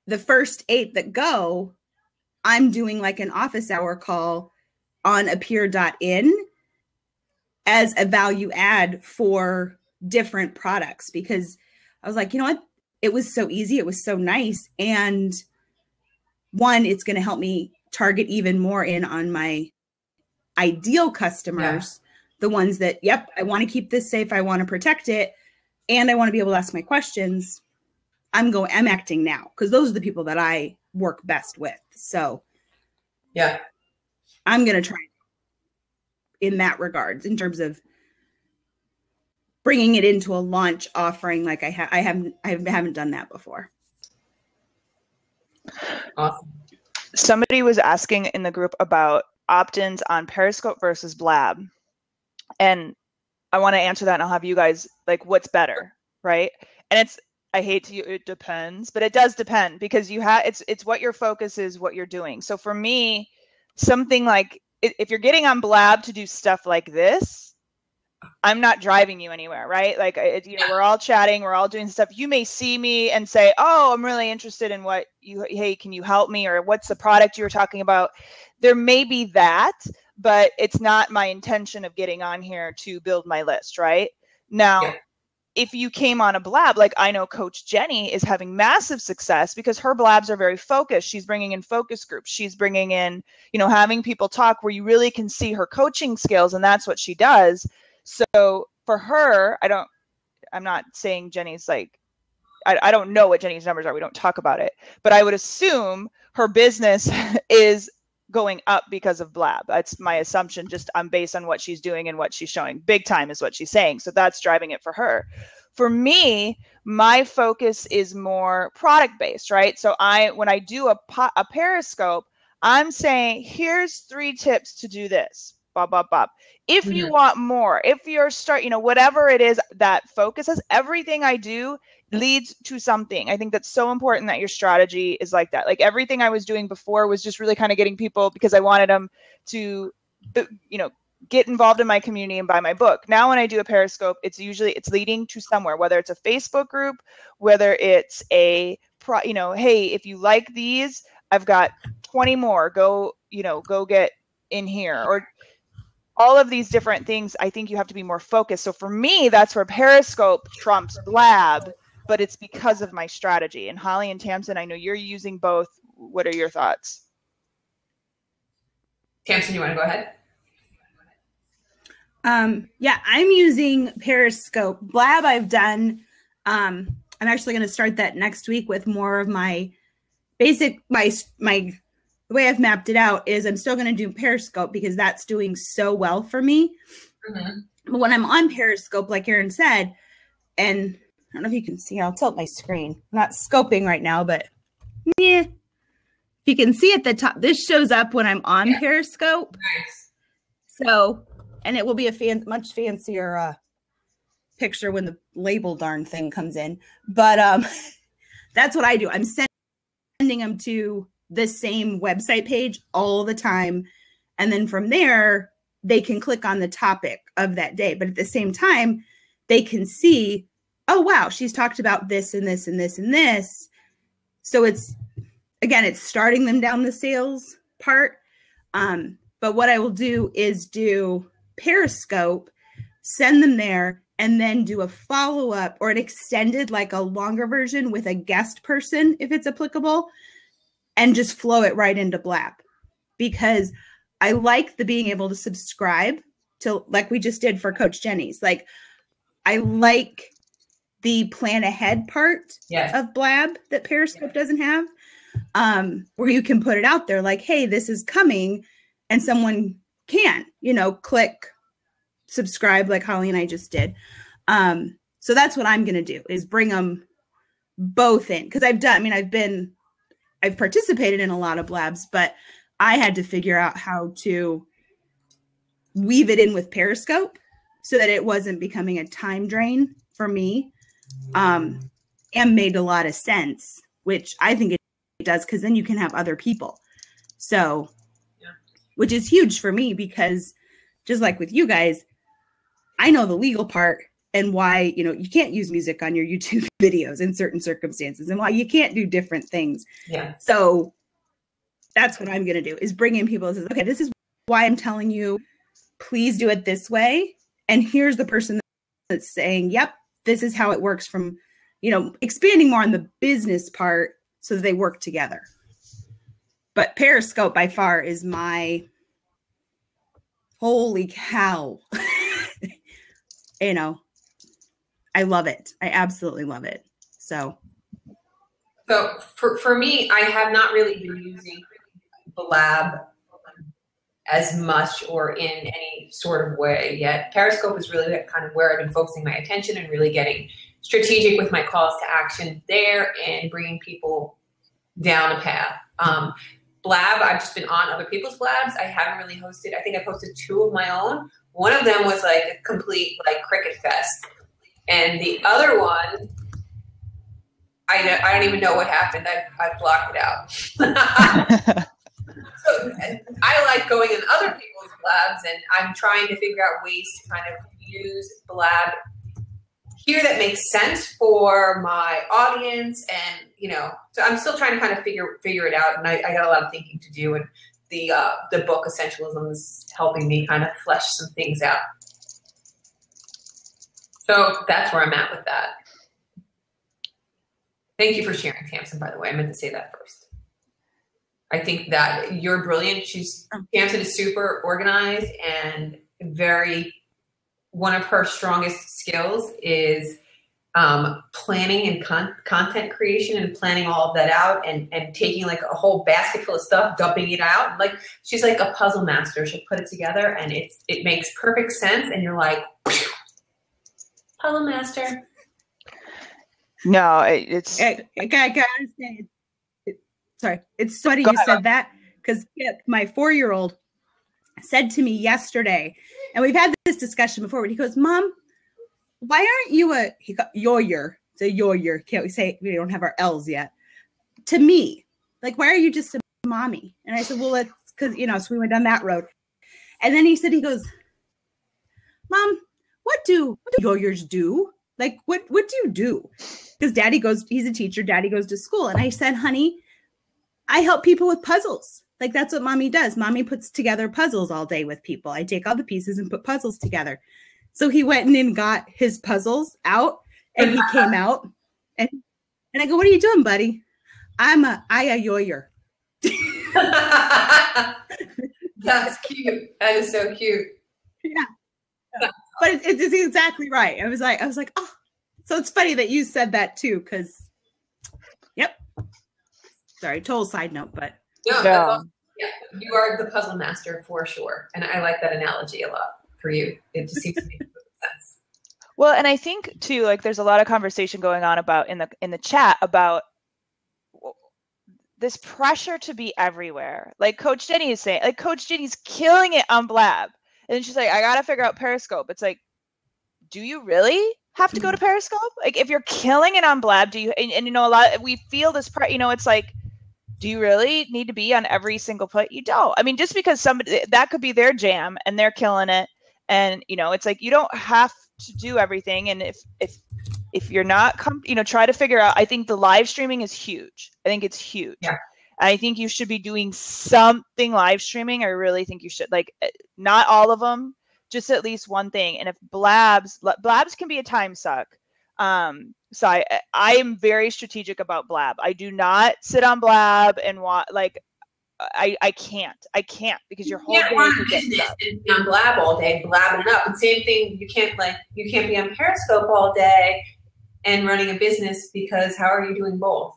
the first 8 that go, I'm doing like an office hour call on appear.in as a value add for different products, because I was like, you know what? It was so easy. It was so nice. And one, it's going to help me target even more in on my ideal customers, the ones that, yep, I want to keep this safe. I want to protect it. And I want to be able to ask my questions. I'm acting now, because those are the people that I work best with. So yeah, I'm going to try in that regards, in terms of bringing it into a launch offering. Like I haven't done that before. Awesome. Somebody was asking in the group about opt-ins on Periscope versus Blab. And I want to answer that, and I'll have you guys, like, what's better, right? And it depends, but it does depend, because it's what your focus is, what you're doing. So for me, something like, if you're getting on Blab to do stuff like this, I'm not driving you anywhere, right? Like, we're all chatting, we're all doing stuff. You may see me and say, oh, I'm really interested in hey, can you help me? Or what's the product you were talking about? There may be that, but it's not my intention of getting on here to build my list, right? Now, if you came on a Blab, like I know Coach Jenny is having massive success because her Blabs are very focused. She's bringing in focus groups. She's bringing in, having people talk where you really can see her coaching skills, and that's what she does. So for her, I'm not saying Jenny's like, I don't know what Jenny's numbers are. We don't talk about it, but I would assume her business is going up because of Blab. That's my assumption. Just I'm based on what she's doing and what she's showing. Big time is what she's saying. So that's driving it for her. For me, my focus is more product based, right? So when I do a Periscope, I'm saying, here's 3 tips to do this. Bop, bop, bop. If you want more, if you're whatever it is that focuses, everything I do leads to something. I think that's so important that your strategy is like that. Like everything I was doing before was just really kind of getting people because I wanted them to, get involved in my community and buy my book. Now, when I do a Periscope, it's leading to somewhere, whether it's a Facebook group, whether it's hey, if you like these, I've got 20 more, go get in here, or all of these different things. I think you have to be more focused. So for me, that's where Periscope trumps Blab, but it's because of my strategy. And Holly and Tamsin, I know you're using both. What are your thoughts? Tamsin, you want to go ahead? Yeah, I'm using Periscope. Blab I've done. I'm actually going to start that next week with more of my basic, the way I've mapped it out is I'm still going to do Periscope because that's doing so well for me. Mm-hmm. But when I'm on Periscope, like Erin said, and I don't know if you can see, I'll tilt my screen. I'm not scoping right now, but if you can see at the top, this shows up when I'm on Periscope. Nice. So, and it will be a much fancier picture when the label darn thing comes in. But that's what I do. I'm sending them to the same website page all the time. And then from there, they can click on the topic of that day. But at the same time, they can see, oh, wow, she's talked about this and this and this and this. So it's starting them down the sales part. But what I will do is do Periscope, send them there, and then do a follow-up or an extended, like a longer version with a guest person, if it's applicable, and just flow it right into Blab. Because I like the being able to subscribe to, like we just did for Coach Jenny's. Like, I like the plan ahead part of Blab that Periscope doesn't have, where you can put it out there like, hey, this is coming, and someone can, click subscribe like Holly and I just did. So that's what I'm going to do, is bring them both in. Because I've participated in a lot of Blabs, but I had to figure out how to weave it in with Periscope so that it wasn't becoming a time drain for me, and made a lot of sense, which I think it does, because then you can have other people. So, which is huge for me, because just like with you guys, I know the legal part and why, you can't use music on your YouTube videos in certain circumstances, and why you can't do different things. Yeah. So that's what I'm going to do, is bring in people that says, okay, this is why I'm telling you, please do it this way. And here's the person that's saying, yep, this is how it works, from, expanding more on the business part so that they work together. But Periscope by far is my holy cow. I love it. I absolutely love it. So for me, I have not really been using the Blab as much or in any sort of way yet. Periscope is really kind of where I've been focusing my attention and really getting strategic with my calls to action there and bringing people down a path. Blab, I've just been on other people's Blabs. I haven't really hosted. I think I've hosted 2 of my own. One of them was like a complete cricket fest. And the other one, I don't even know what happened. I blocked it out. So I like going in other people's Blabs, and I'm trying to figure out ways to kind of use Blab here that makes sense for my audience. And, so I'm still trying to kind of figure it out. And I got a lot of thinking to do. And the book Essentialism is helping me kind of flesh some things out. So that's where I'm at with that. Thank you for sharing, Tamsin, by the way. I meant to say that first. I think that you're brilliant. Tamsin is super organized and one of her strongest skills is planning and content creation, and planning all of that out, and taking a whole basket full of stuff, dumping it out. She's like a puzzle master. She'll put it together and it makes perfect sense. And you're like, puzzle master. No, it's. I gotta understand. Sorry, it's funny you said that, because my 4-year-old said to me yesterday, and we've had this discussion before, but he goes, Mom, why aren't you a yoyer? It's a yoyer. Can't we say, we don't have our L's yet. To me, why are you just a mommy? And I said, well, it's because, so we went down that road. And then he goes, Mom, what do yoyers do? What do you do? Because he's a teacher. Daddy goes to school. And I said, honey, I help people with puzzles. That's what mommy does. Mommy puts together puzzles all day with people. I take all the pieces and put puzzles together. So he went in and got his puzzles out, and he came out, and I go, what are you doing, buddy? I a yoyer. That's cute. That is so cute. Yeah. But it's exactly right. I was like, oh, so it's funny that you said that too, because, yep. Sorry, total side note, but. No, that's awesome. Yeah, you are the puzzle master for sure. And I like that analogy a lot for you. It just seems to make sense. Well, and I think too, there's a lot of conversation going on about in the chat about this pressure to be everywhere. Coach Jenny is saying, Coach Jenny's killing it on Blab. And then she's like, I got to figure out Periscope. It's do you really have to go to Periscope? If you're killing it on Blab, do you, and a lot, we feel this, it's do you really need to be on every single place? You don't. I mean, just because somebody, that could be their jam and they're killing it. And, it's you don't have to do everything. And if you're not, try to figure out, I think the live streaming is huge. I think it's huge. Yeah. I think you should be doing something live streaming. I really think you should, not all of them, just at least one thing. And if Blabs can be a time suck. So I am very strategic about Blab. I do not sit on Blab and I can't because your whole day could get stuck. And be on Blab all day, blabbing it up. And same thing, you can't be on Periscope all day and running a business, because how are you doing both?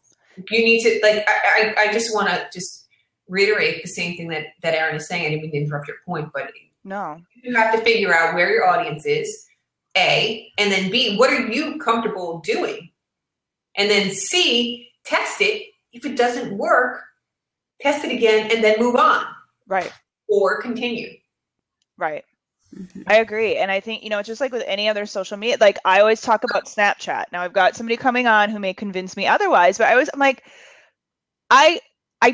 You need to, like, I just want to just reiterate the same thing that Erin is saying. I didn't mean to interrupt your point, but no, you have to figure out where your audience is, A, and then B, what are you comfortable doing? And then C, test it. If it doesn't work, test it again and then move on. Right. Or continue. Right. I agree. And I think, it's just like with any other social media, like I always talk about Snapchat. Now I've got somebody coming on who may convince me otherwise, but I'm like, I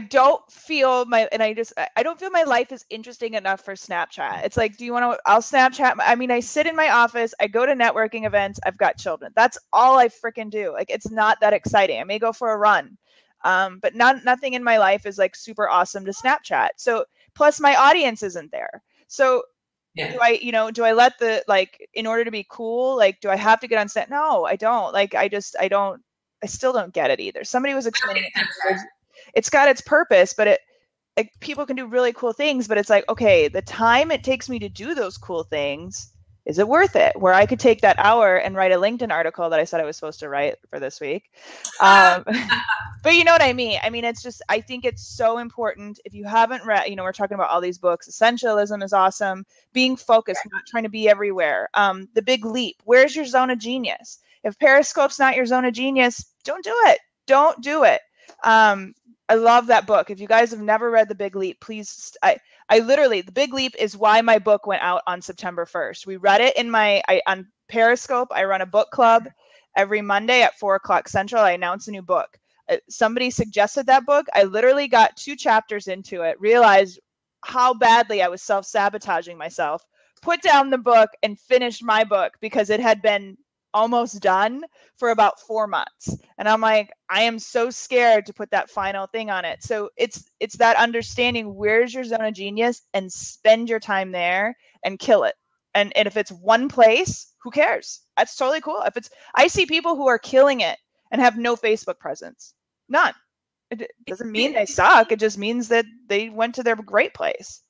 don't feel I don't feel my life is interesting enough for Snapchat. It's like, I'll Snapchat. I mean, I sit in my office, I go to networking events, I've got children. That's all I freaking do. Like, it's not that exciting. I may go for a run. But nothing in my life is like super awesome to Snapchat. So plus my audience isn't there. So yeah. Do I let in order to be cool, like, do I have to get on set? No, I don't. Like, I still don't get it either. Somebody was explaining it. It's got its purpose, but people can do really cool things, but it's like, okay, the time it takes me to do those cool things, is it worth it? Where I could take that hour and write a LinkedIn article that I said I was supposed to write for this week. But you know what I mean? I mean, it's just, I think it's so important. If you haven't read, we're talking about all these books. Essentialism is awesome. Being focused, not trying to be everywhere. The Big Leap. Where's your zone of genius? If Periscope's not your zone of genius, don't do it. Don't do it. I love that book. If you guys have never read The Big Leap, please, I literally, The Big Leap is why my book went out on September 1st. We read it on Periscope. I run a book club every Monday at 4:00 Central. I announce a new book. Somebody suggested that book. I literally got 2 chapters into it, realized how badly I was self-sabotaging myself, put down the book and finished my book because it had been almost done for about 4 months. And I'm like, I am so scared to put that final thing on it. So it's that understanding, where's your zone of genius, and spend your time there and kill it. And if it's one place, who cares? That's totally cool. I see people who are killing it and have no Facebook presence. None. It doesn't mean they suck. It just means that they went to their great place.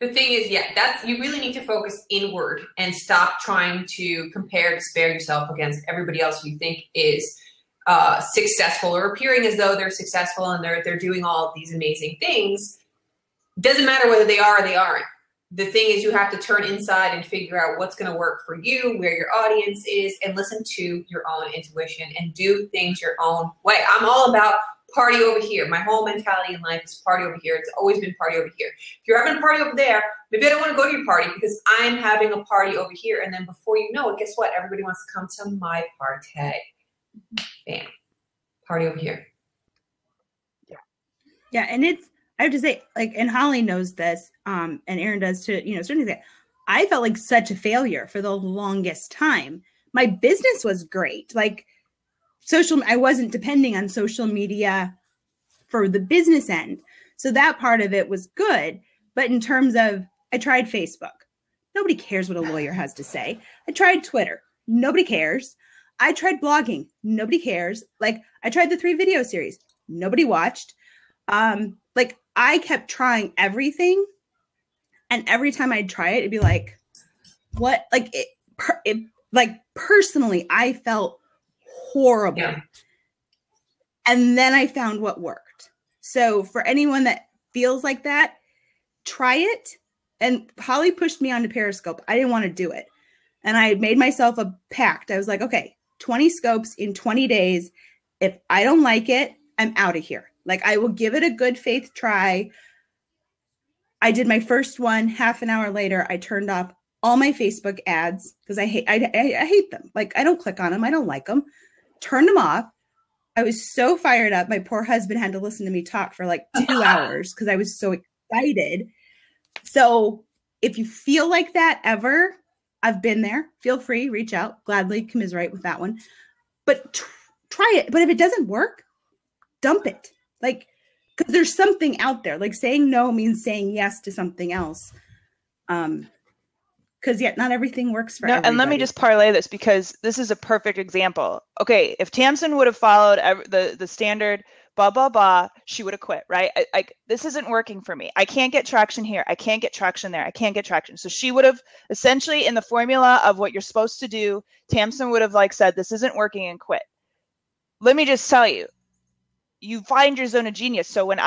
The thing is, you really need to focus inward and stop trying to compare yourself against everybody else you think is successful or appearing as though they're successful and they're doing all of these amazing things. Doesn't matter whether they are or they aren't. The thing is, you have to turn inside and figure out what's going to work for you, where your audience is, and listen to your own intuition and do things your own way. I'm all about party over here. My whole mentality in life is party over here. It's always been party over here. If you're having a party over there, maybe I don't want to go to your party because I'm having a party over here. And then before you know it, guess what? Everybody wants to come to my party. Bam. Party over here. Yeah. Yeah. And I have to say, like, and Holly knows this, and Erin does too, certainly I felt like such a failure for the longest time. My business was great. Like, I wasn't depending on social media for the business end. So that part of it was good. But in terms of, I tried Facebook. Nobody cares what a lawyer has to say. I tried Twitter. Nobody cares. I tried blogging. Nobody cares. Like, I tried the 3 video series. Nobody watched. Like, I kept trying everything. And every time I'd try it, it'd be like, what? Like, personally, I felt horrible. Yeah. And then I found what worked. So for anyone that feels like that, try it. And Holly pushed me onto Periscope. I didn't want to do it. And I made myself a pact. I was like, okay, 20 scopes in 20 days. If I don't like it, I'm out of here. Like, I will give it a good faith try. I did my first one. Half an hour later, I turned off all my Facebook ads because I hate them. Like, I don't click on them. I don't like them. Turned them off. I was so fired up. My poor husband had to listen to me talk for like 2 hours because I was so excited. So if you feel like that ever, I've been there. Feel free, reach out. Gladly commiserate with that one. But try it. But if it doesn't work, dump it. Like, because there's something out there. Like, saying no means saying yes to something else. Because not everything works for everybody. And let me just parlay this, because this is a perfect example. Okay, if Tamsin would have followed the standard blah, blah, blah, she would have quit, right? This isn't working for me. I can't get traction here. I can't get traction there. I can't get traction. So she would have essentially, in the formula of what you're supposed to do, Tamsin would have like said, this isn't working, and quit. Let me just tell you, you find your zone of genius. So when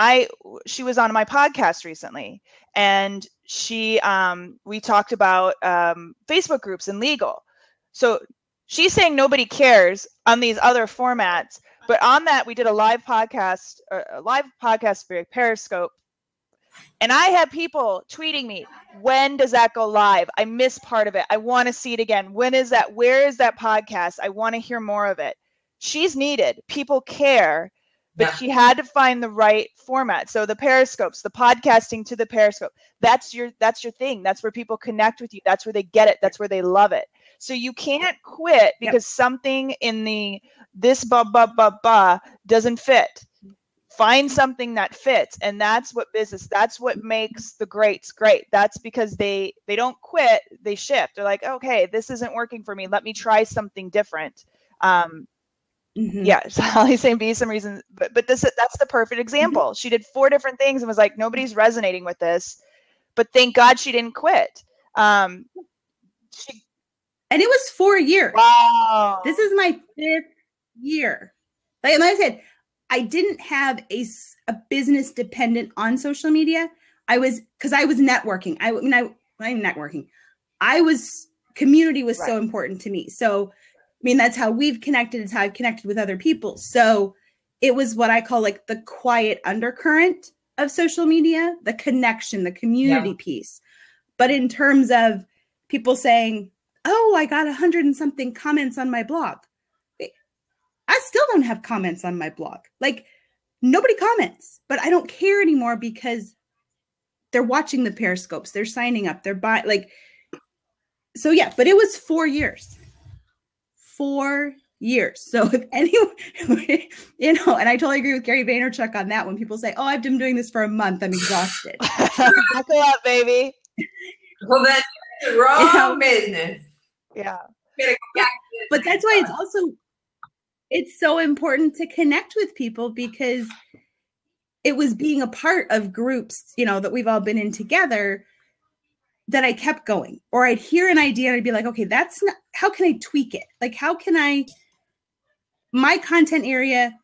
she was on my podcast recently, and we talked about Facebook groups and legal. So she's saying nobody cares on these other formats, but on that we did a live podcast for Periscope, and I had people tweeting me, when does that go live? I missed part of it. I want to see it again. When is that? Where is that podcast? I want to hear more of it. She's needed. People care. But she had to find the right format. So the Periscopes, the podcasting to the Periscope, that's your thing. That's where people connect with you. That's where they get it. That's where they love it. So you can't quit because something in this doesn't fit. Find something that fits. And that's what makes the greats great. That's because they don't quit, they shift. They're like, okay, this isn't working for me. Let me try something different. Yeah, so Holly's saying be some reason, but that's the perfect example. She did 4 different things and was like, nobody's resonating with this, but thank God she didn't quit. And it was 4 years. Wow. This is my 5th year. Like I said, I didn't have a business dependent on social media. Because I was networking. Community was so important to me. So I mean, that's how we've connected. It's how I've connected with other people. So it was what I call like the quiet undercurrent of social media, the connection, the community piece. But in terms of people saying, oh, I got 100 and something comments on my blog. I still don't have comments on my blog. Like nobody comments, but I don't care anymore because they're watching the Periscopes. They're signing up. They're buying so yeah, but it was 4 years. 4 years. So if anyone, and I totally agree with Gary Vaynerchuk on that when people say, oh, I've been doing this for a month, I'm exhausted. Buckle up, baby. Well, that's the wrong business. Yeah. But that's why it's so important to connect with people, because it was being a part of groups, that we've all been in together, that I kept going. Or I'd hear an idea and I'd be like, okay, that's not, how can I tweak it? Like, how can my content area,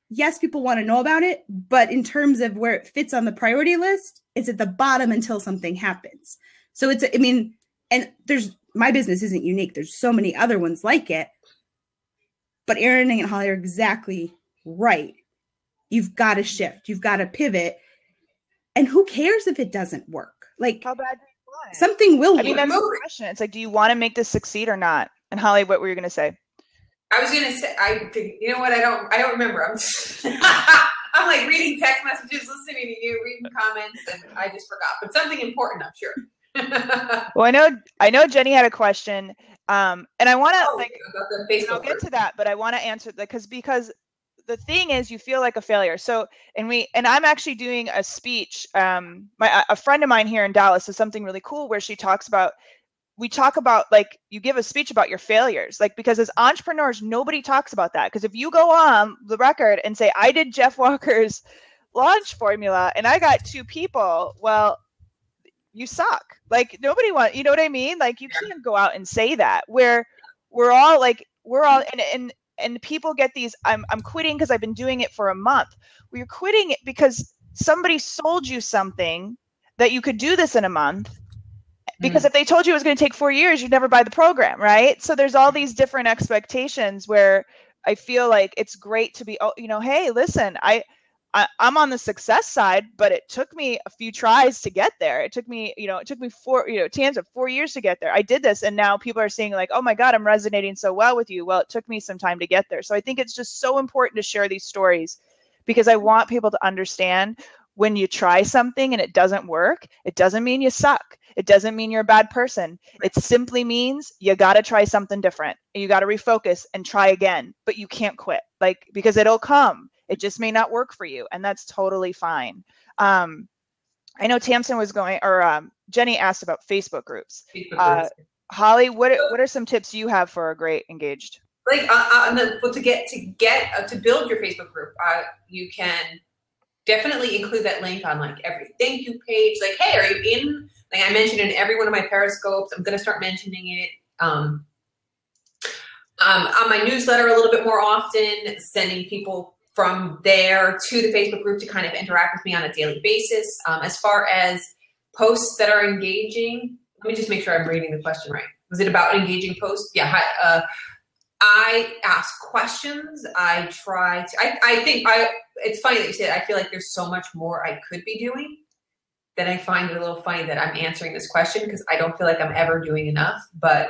yes, people want to know about it, but in terms of where it fits on the priority list, it's at the bottom until something happens. So and my business isn't unique. There's so many other ones like it, but Erin and Holly are exactly right. You've got to shift. You've got to pivot. And who cares if it doesn't work? Like, how bad do you want it? Something will. I mean, that's the question. It's like, do you want to make this succeed or not? And Holly, what were you going to say? I was going to say, you know what? I don't remember. I'm like reading text messages, listening to you, reading comments, and I just forgot. But something important, I'm sure. Well, I know Jenny had a question, and I want to I'll get to that, but I want to answer that because the thing is, you feel like a failure. So, and I'm actually doing a speech. A friend of mine here in Dallas does something really cool where we talk about like, you give a speech about your failures, like, because as entrepreneurs, nobody talks about that. Because if you go on the record and say, I did Jeff Walker's launch formula and I got 2 people, well, you suck. Like, nobody wants, you know what I mean? Like, you can't go out and say that, where we're all and people get these, I'm quitting because I've been doing it for a month. Well, you're quitting it because somebody sold you something that you could do this in a month. Because if they told you it was going to take 4 years, you'd never buy the program, right? So there's all these different expectations where I feel like it's great to be, hey, listen, I'm on the success side, but it took me a few tries to get there. It took me 4 years to get there. I did this, and now people are saying like, oh my God, I'm resonating so well with you. Well, it took me some time to get there. So I think it's just so important to share these stories, because I want people to understand, when you try something and it doesn't work, it doesn't mean you suck. It doesn't mean you're a bad person. It simply means you got to try something different. You got to refocus and try again, but you can't quit, because it'll come. It just may not work for you, and that's totally fine. I know Tamsin was Jenny asked about Facebook groups. Holly, what are some tips you have for a great engaged? like to build your Facebook group, you can definitely include that link on like every thank you page. Like, hey, are you in? Like I mentioned in every one of my Periscopes. I'm going to start mentioning it on my newsletter a little bit more often, sending people from there to the Facebook group to kind of interact with me on a daily basis. As far as posts that are engaging, let me just make sure I'm reading the question right. Was it about engaging posts? Yeah. I ask questions. I try to, it's funny that you said, I feel like there's so much more I could be doing. Then I find it a little funny that I'm answering this question because I don't feel like I'm ever doing enough. But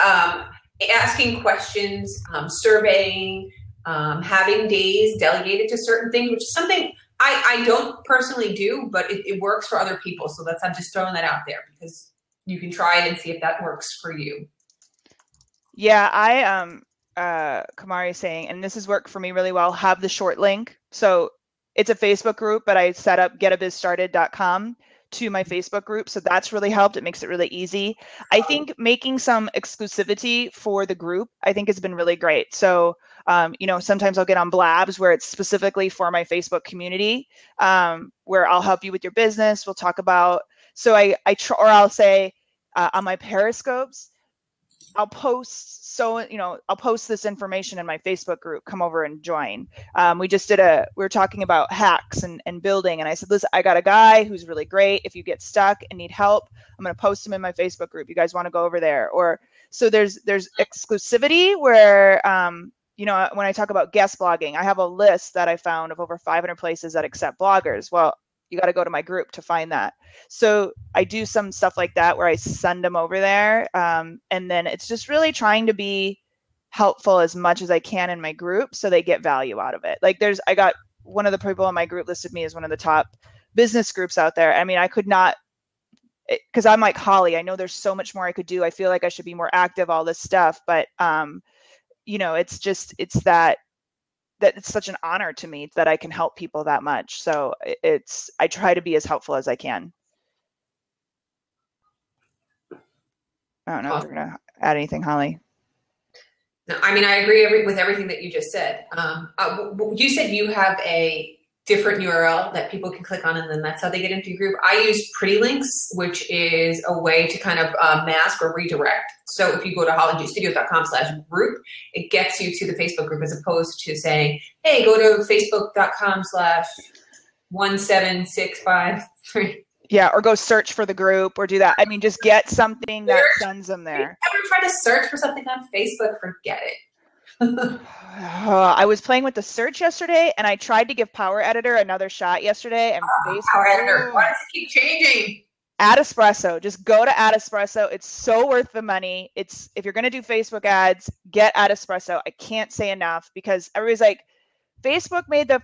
asking questions, surveying, having days delegated to certain things, which is something I don't personally do, but it works for other people. So I'm just throwing that out there because you can try it and see if that works for you. Yeah, Kamari is saying, and this has worked for me really well, have the short link. So it's a Facebook group, but I set up getabizstarted.com to my Facebook group. So that's really helped. It makes it really easy. I think making some exclusivity for the group, I think has been really great. So, sometimes I'll get on Blabs where it's specifically for my Facebook community, where I'll help you with your business. We'll talk about, so or I'll say on my Periscopes, I'll post I'll post this information in my Facebook group. Come over and join. We were talking about hacks and building, and I said, listen, I got a guy who's really great. If you get stuck and need help, I'm going to post him in my Facebook group. You guys want to go over there? Or so there's exclusivity where when I talk about guest blogging, I have a list that I found of over 500 places that accept bloggers. Well, you got to go to my group to find that. So I do some stuff like that where I send them over there. And then it's just really trying to be helpful as much as I can in my group so they get value out of it. Like I got one of the people in my group listed me as one of the top business groups out there. I mean, I could not, because I'm like Holly, I know there's so much more I could do. I feel like I should be more active, all this stuff. But, it's that it's such an honor to me that I can help people that much. So I try to be as helpful as I can. I don't know if you're going to add anything, Holly. No, I mean, I agree with everything that you just said. You said you have a different URL that people can click on, and then that's how they get into your group. I use Pretty Links, which is a way to kind of mask or redirect. So if you go to hollandstudios.com/group, it gets you to the Facebook group as opposed to saying, hey, go to facebook.com/17653. Yeah, or go search for the group or do that. I mean, just get something that sends them there. Ever try to search for something on Facebook? Forget it. I was playing with the search yesterday, and I tried to give Power Editor another shot yesterday. And Power Editor, why does it keep changing? Add Espresso. Just go to Add Espresso. It's so worth the money. If you're going to do Facebook ads, get Add Espresso. I can't say enough because everybody's like, Facebook made the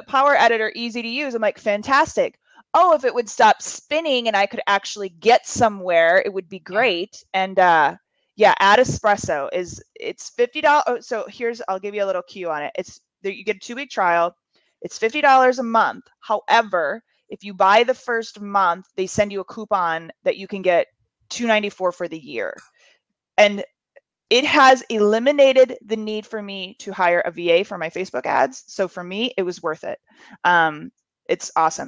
Power Editor easy to use. I'm like, fantastic. Oh, if it would stop spinning and I could actually get somewhere, it would be great. And Add Espresso it's $50. So I'll give you a little cue on it. You get a 2-week trial. It's $50 a month. However, if you buy the first month, they send you a coupon that you can get $2.94 for the year. And it has eliminated the need for me to hire a VA for my Facebook ads. So for me, it was worth it. It's awesome.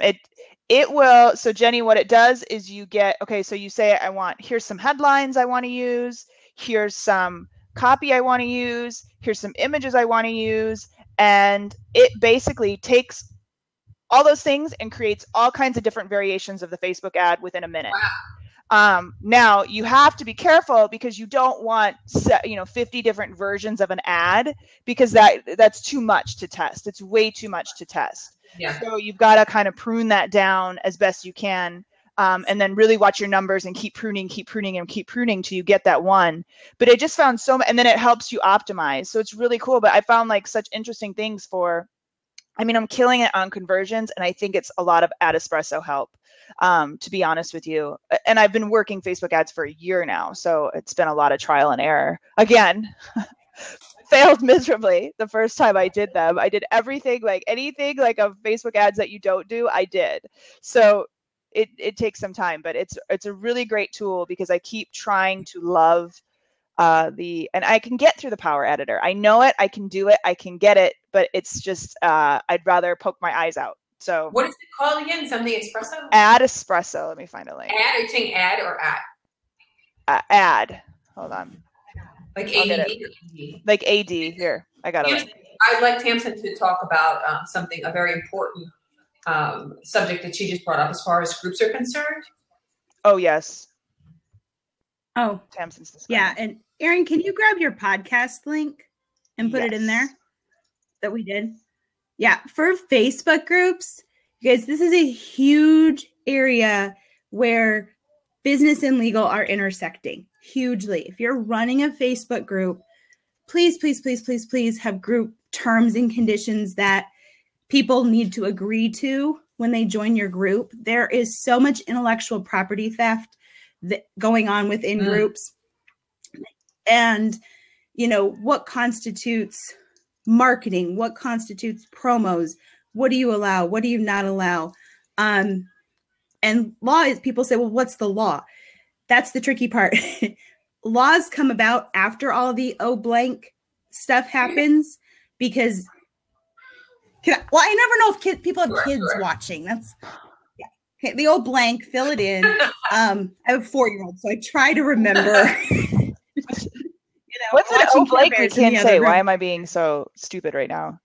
It will. So Jenny, what it does is you get, so you say, here's some headlines I want to use. Here's some copy I want to use. Here's some images I want to use. And it basically takes all those things and creates all kinds of different variations of the Facebook ad within a minute. Wow. Now you have to be careful because you don't want 50 different versions of an ad because that's too much to test. It's way too much to test. Yeah. So you've got to kind of prune that down as best you can, and then really watch your numbers and keep pruning till you get that one. But I just found and then it helps you optimize. So it's really cool. But I found like such interesting things I'm killing it on conversions, and I think it's a lot of Ad Espresso help, to be honest with you. And I've been working Facebook ads for a year now, so it's been a lot of trial and error. Again, failed miserably the first time I did them. I did everything, like anything like of Facebook ads that you don't do, I did. So it takes some time, but it's a really great tool because I keep trying to love and I can get through the power editor. I know it, I can do it, I can get it, but it's just, I'd rather poke my eyes out. So what is it called again? Something espresso? Add espresso. Let me find a link. Add, are you saying add or at? Add. Hold on. Like I'll get AD? it. Like AD. Here, I got it. I'd like Tamsin to talk about a very important subject that she just brought up as far as groups are concerned. Oh, yes. Oh, Tamsin's yeah. And Erin, can you grab your podcast link and put it in there Yes. that we did? Yeah. For Facebook groups, you guys, this is a huge area where business and legal are intersecting hugely. If you're running a Facebook group, please, please, please, please, please have group terms and conditions that people need to agree to when they join your group. There is so much intellectual property theft going on within groups. And, you know, what constitutes marketing? What constitutes promos? What do you allow? What do you not allow? And law is, people say, well, what's the law? That's the tricky part. Laws come about after all the blank stuff happens because, I never know if people have kids watching. That's, yeah. Okay, the blank, fill it in. I have a 4-year-old, so I try to remember. What's an blank we can't say? Why am I being so stupid right now?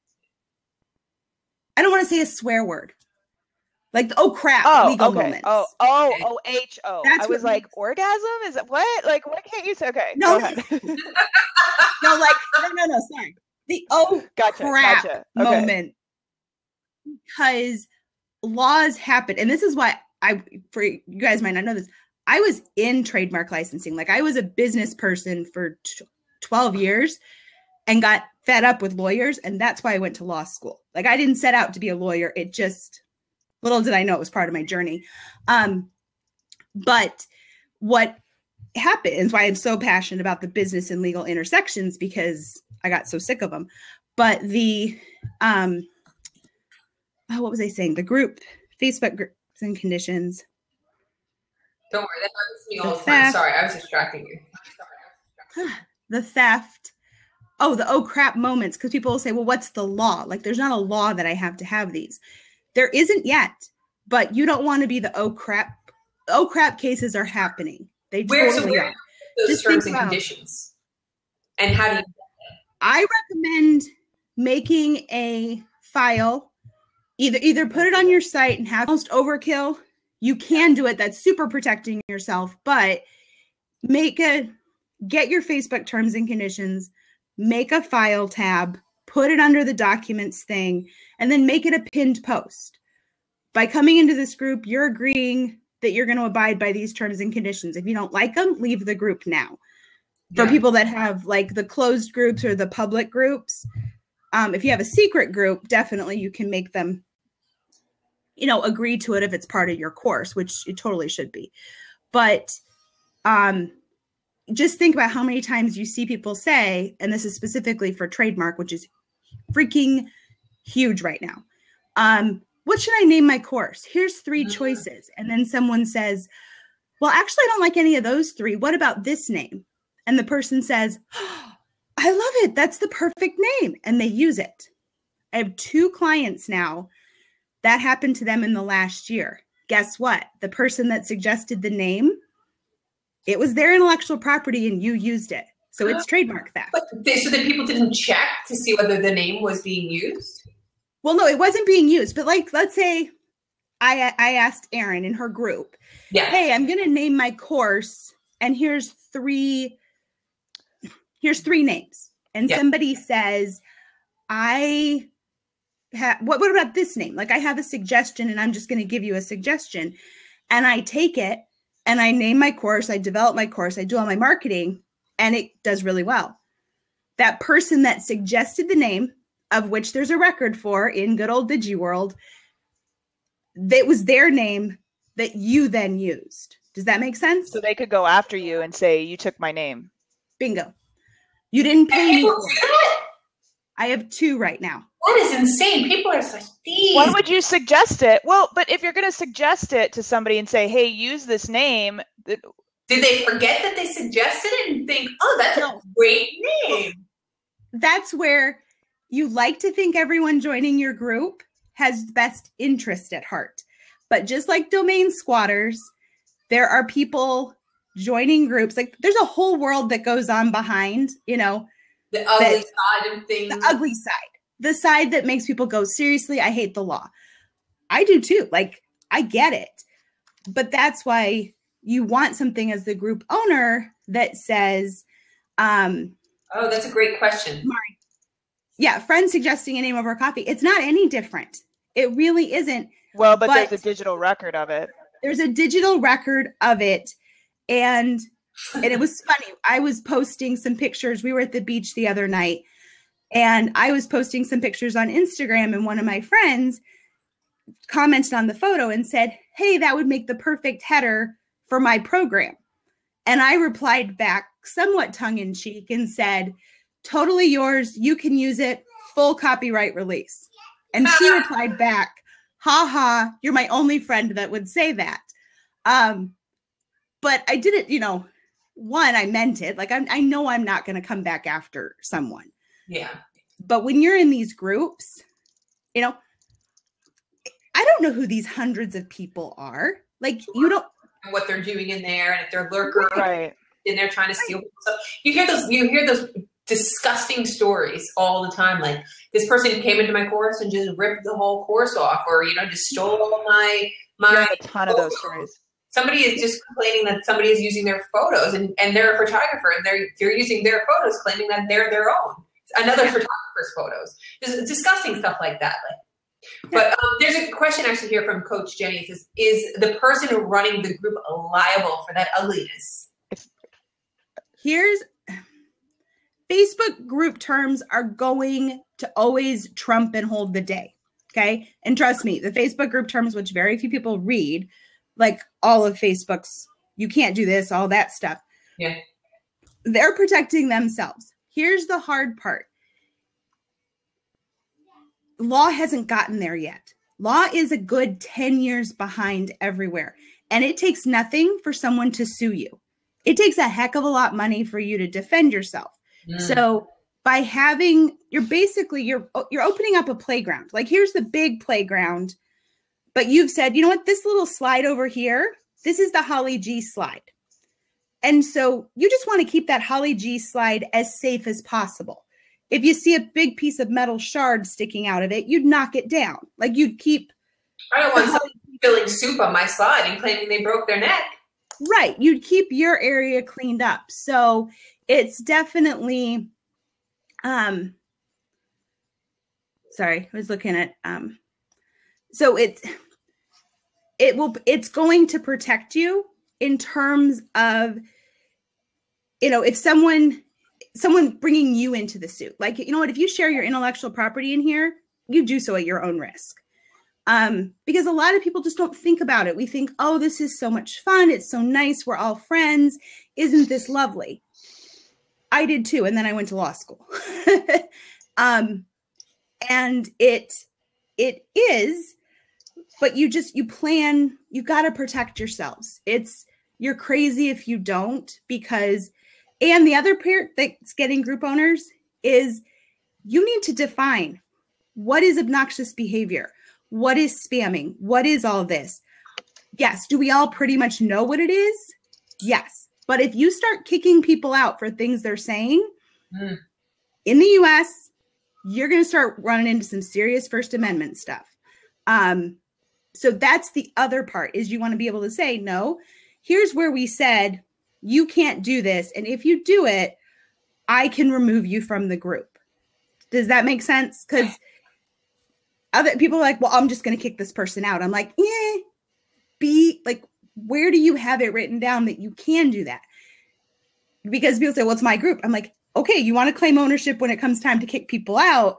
I don't want to say a swear word. Like, crap, legal moments. O-H-O. I was like, orgasm? Is it what? Like, what can't you say? Okay, no, go ahead. no, sorry. The crap moment. Because laws happen. And this is why for you guys might not know this, I was in trademark licensing. Like, I was a business person for 12 years and got fed up with lawyers. And that's why I went to law school. Like, I didn't set out to be a lawyer. It just... little did I know it was part of my journey. But what happens, why I'm so passionate about the business and legal intersections, because I got so sick of them. But the, what was I saying? The group, Facebook groups and conditions. Don't worry, that happens to me all the time. Sorry, I was distracting you. The theft. Oh, the crap moments, because people will say, well, what's the law? Like, there's not a law that I have to have these. There isn't yet, but you don't want to be the crap. Crap cases are happening. They totally are. Those terms and conditions. And how do you? I recommend making a file. Either put it on your site and have most overkill. You can do it. That's super protecting yourself, but get your Facebook terms and conditions. Make a file tab. Put it under the documents thing, and then make it a pinned post. By coming into this group, you're agreeing that you're going to abide by these terms and conditions. If you don't like them, leave the group now. For people that have like the closed groups or the public groups, if you have a secret group, definitely you can make them, agree to it if it's part of your course, which it totally should be. But just think about how many times you see people say, and this is specifically for trademark, which is freaking huge right now. What should I name my course? Here's 3 choices. And then someone says, well, actually, I don't like any of those 3. What about this name? And the person says, oh, I love it. That's the perfect name. And they use it. I have 2 clients now that happened to them in the last year. Guess what? The person that suggested the name, it was their intellectual property and you used it. So it's trademark theft. So that people didn't check to see whether the name was being used? Well, no, it wasn't being used. But like, let's say I asked Erin in her group, hey, I'm going to name my course and here's 3 names. And somebody says, what about this name? Like, I have a suggestion and I'm just going to give you a suggestion. And I take it and I name my course. I develop my course. I do all my marketing. And it does really well. That person that suggested the name, of which there's a record for in good old DigiWorld, that was their name that you then used. Does that make sense? So they could go after you and say, you took my name. Bingo. You didn't pay me for it. I have 2 right now. That is insane. People are such thieves. Why would you suggest it? Well, but if you're going to suggest it to somebody and say, hey, use this name, Did they forget that they suggested it and think, oh, that's a great name? That's where you like to think everyone joining your group has best interest at heart. But just like domain squatters, there are people joining groups. Like there's a whole world that goes on behind, the ugly side of things. The ugly side. The side that makes people go, seriously, I hate the law. I do too. Like, I get it. But that's why you want something as the group owner that says, oh, that's a great question. Yeah, friends suggesting a name over coffee. It's not any different. It really isn't. Well, but there's a digital record of it. There's a digital record of it. And it was funny. I was posting some pictures. We were at the beach the other night. And I was posting some pictures on Instagram, and one of my friends commented on the photo and said, hey, that would make the perfect header for my program. And I replied back somewhat tongue-in-cheek and said, totally yours. You can use it. Full copyright release. And she replied back, ha ha, you're my only friend that would say that. But I did it, one, I meant it. Like, I know I'm not going to come back after someone. Yeah. But when you're in these groups, I don't know who these hundreds of people are. Like, you don't. And what they're doing in there, and if they're lurkers, right, and they're trying to steal stuff. You hear those disgusting stories all the time. Like, this person came into my course and just ripped the whole course off, or just stole all my. A ton of those stories. Somebody is just complaining that somebody is using their photos, and they're a photographer, and they're using their photos, claiming that they're their own. Another photographer's photos. Just disgusting stuff like that. But there's a question actually here from Coach Jenny. It says, is the person running the group liable for that ugliness? Here's Facebook group terms are going to always trump and hold the day. Okay. And trust me, the Facebook group terms, which very few people read, like all of Facebook's, you can't do this, all that stuff. Yeah. They're protecting themselves. Here's the hard part. Law hasn't gotten there yet. Law is a good 10 years behind everywhere. And it takes nothing for someone to sue you. It takes a heck of a lot of money for you to defend yourself. So by having, you're opening up a playground. Like, here's the big playground. But you've said, you know what, this little slide over here, this is the Holly G slide. And so you just want to keep that Holly G slide as safe as possible. If you see a big piece of metal shard sticking out of it, you'd knock it down. Like, you'd keep. I don't want somebody spilling soup on my slide and claiming they broke their neck. Right. You'd keep your area cleaned up. So it's definitely, sorry, I was looking at, so it's going to protect you in terms of, if someone bringing you into the suit, like, you know what, if you share your intellectual property in here, you do so at your own risk. Because a lot of people just don't think about it. We think, oh, this is so much fun. It's so nice. We're all friends. Isn't this lovely? I did too. And then I went to law school. And it is, but you plan, you got to protect yourselves. You're crazy if you don't, because, and the other part that's getting group owners is you need to define what is obnoxious behavior. What is spamming? What is all this? Yes. Do we all pretty much know what it is? Yes. But if you start kicking people out for things they're saying in the US, you're going to start running into some serious First Amendment stuff. So that's the other part, is you want to be able to say, no, here's where we said you can't do this. And if you do it, I can remove you from the group. Does that make sense? Because other people are like, well, I'm just going to kick this person out. I'm like, where do you have it written down that you can do that? Because people say, well, it's my group. I'm like, okay, you want to claim ownership when it comes time to kick people out,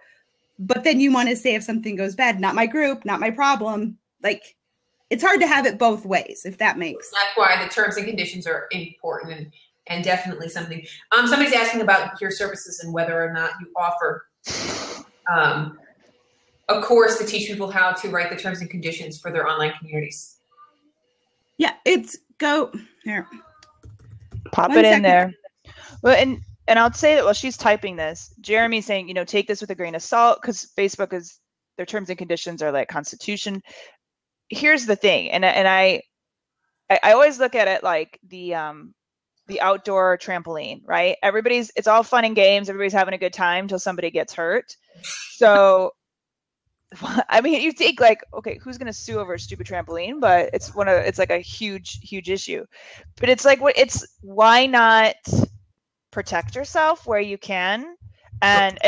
but then you want to say if something goes bad, not my group, not my problem. Like, it's hard to have it both ways, if that makes. That's why the terms and conditions are important and definitely something. Somebody's asking about your services and whether or not you offer a course to teach people how to write the terms and conditions for their online communities. Yeah, it's go here. Pop 1 it in second. there. Well, and I'll say that while she's typing this, Jeremy's saying, take this with a grain of salt because Facebook is, their terms and conditions are like Constitution. Here's the thing, and I always look at it like the outdoor trampoline, right? It's all fun and games. Everybody's having a good time until somebody gets hurt. So, I mean, you think like, okay, who's going to sue over a stupid trampoline? But it's like a huge issue. But it's like, why not protect yourself where you can? And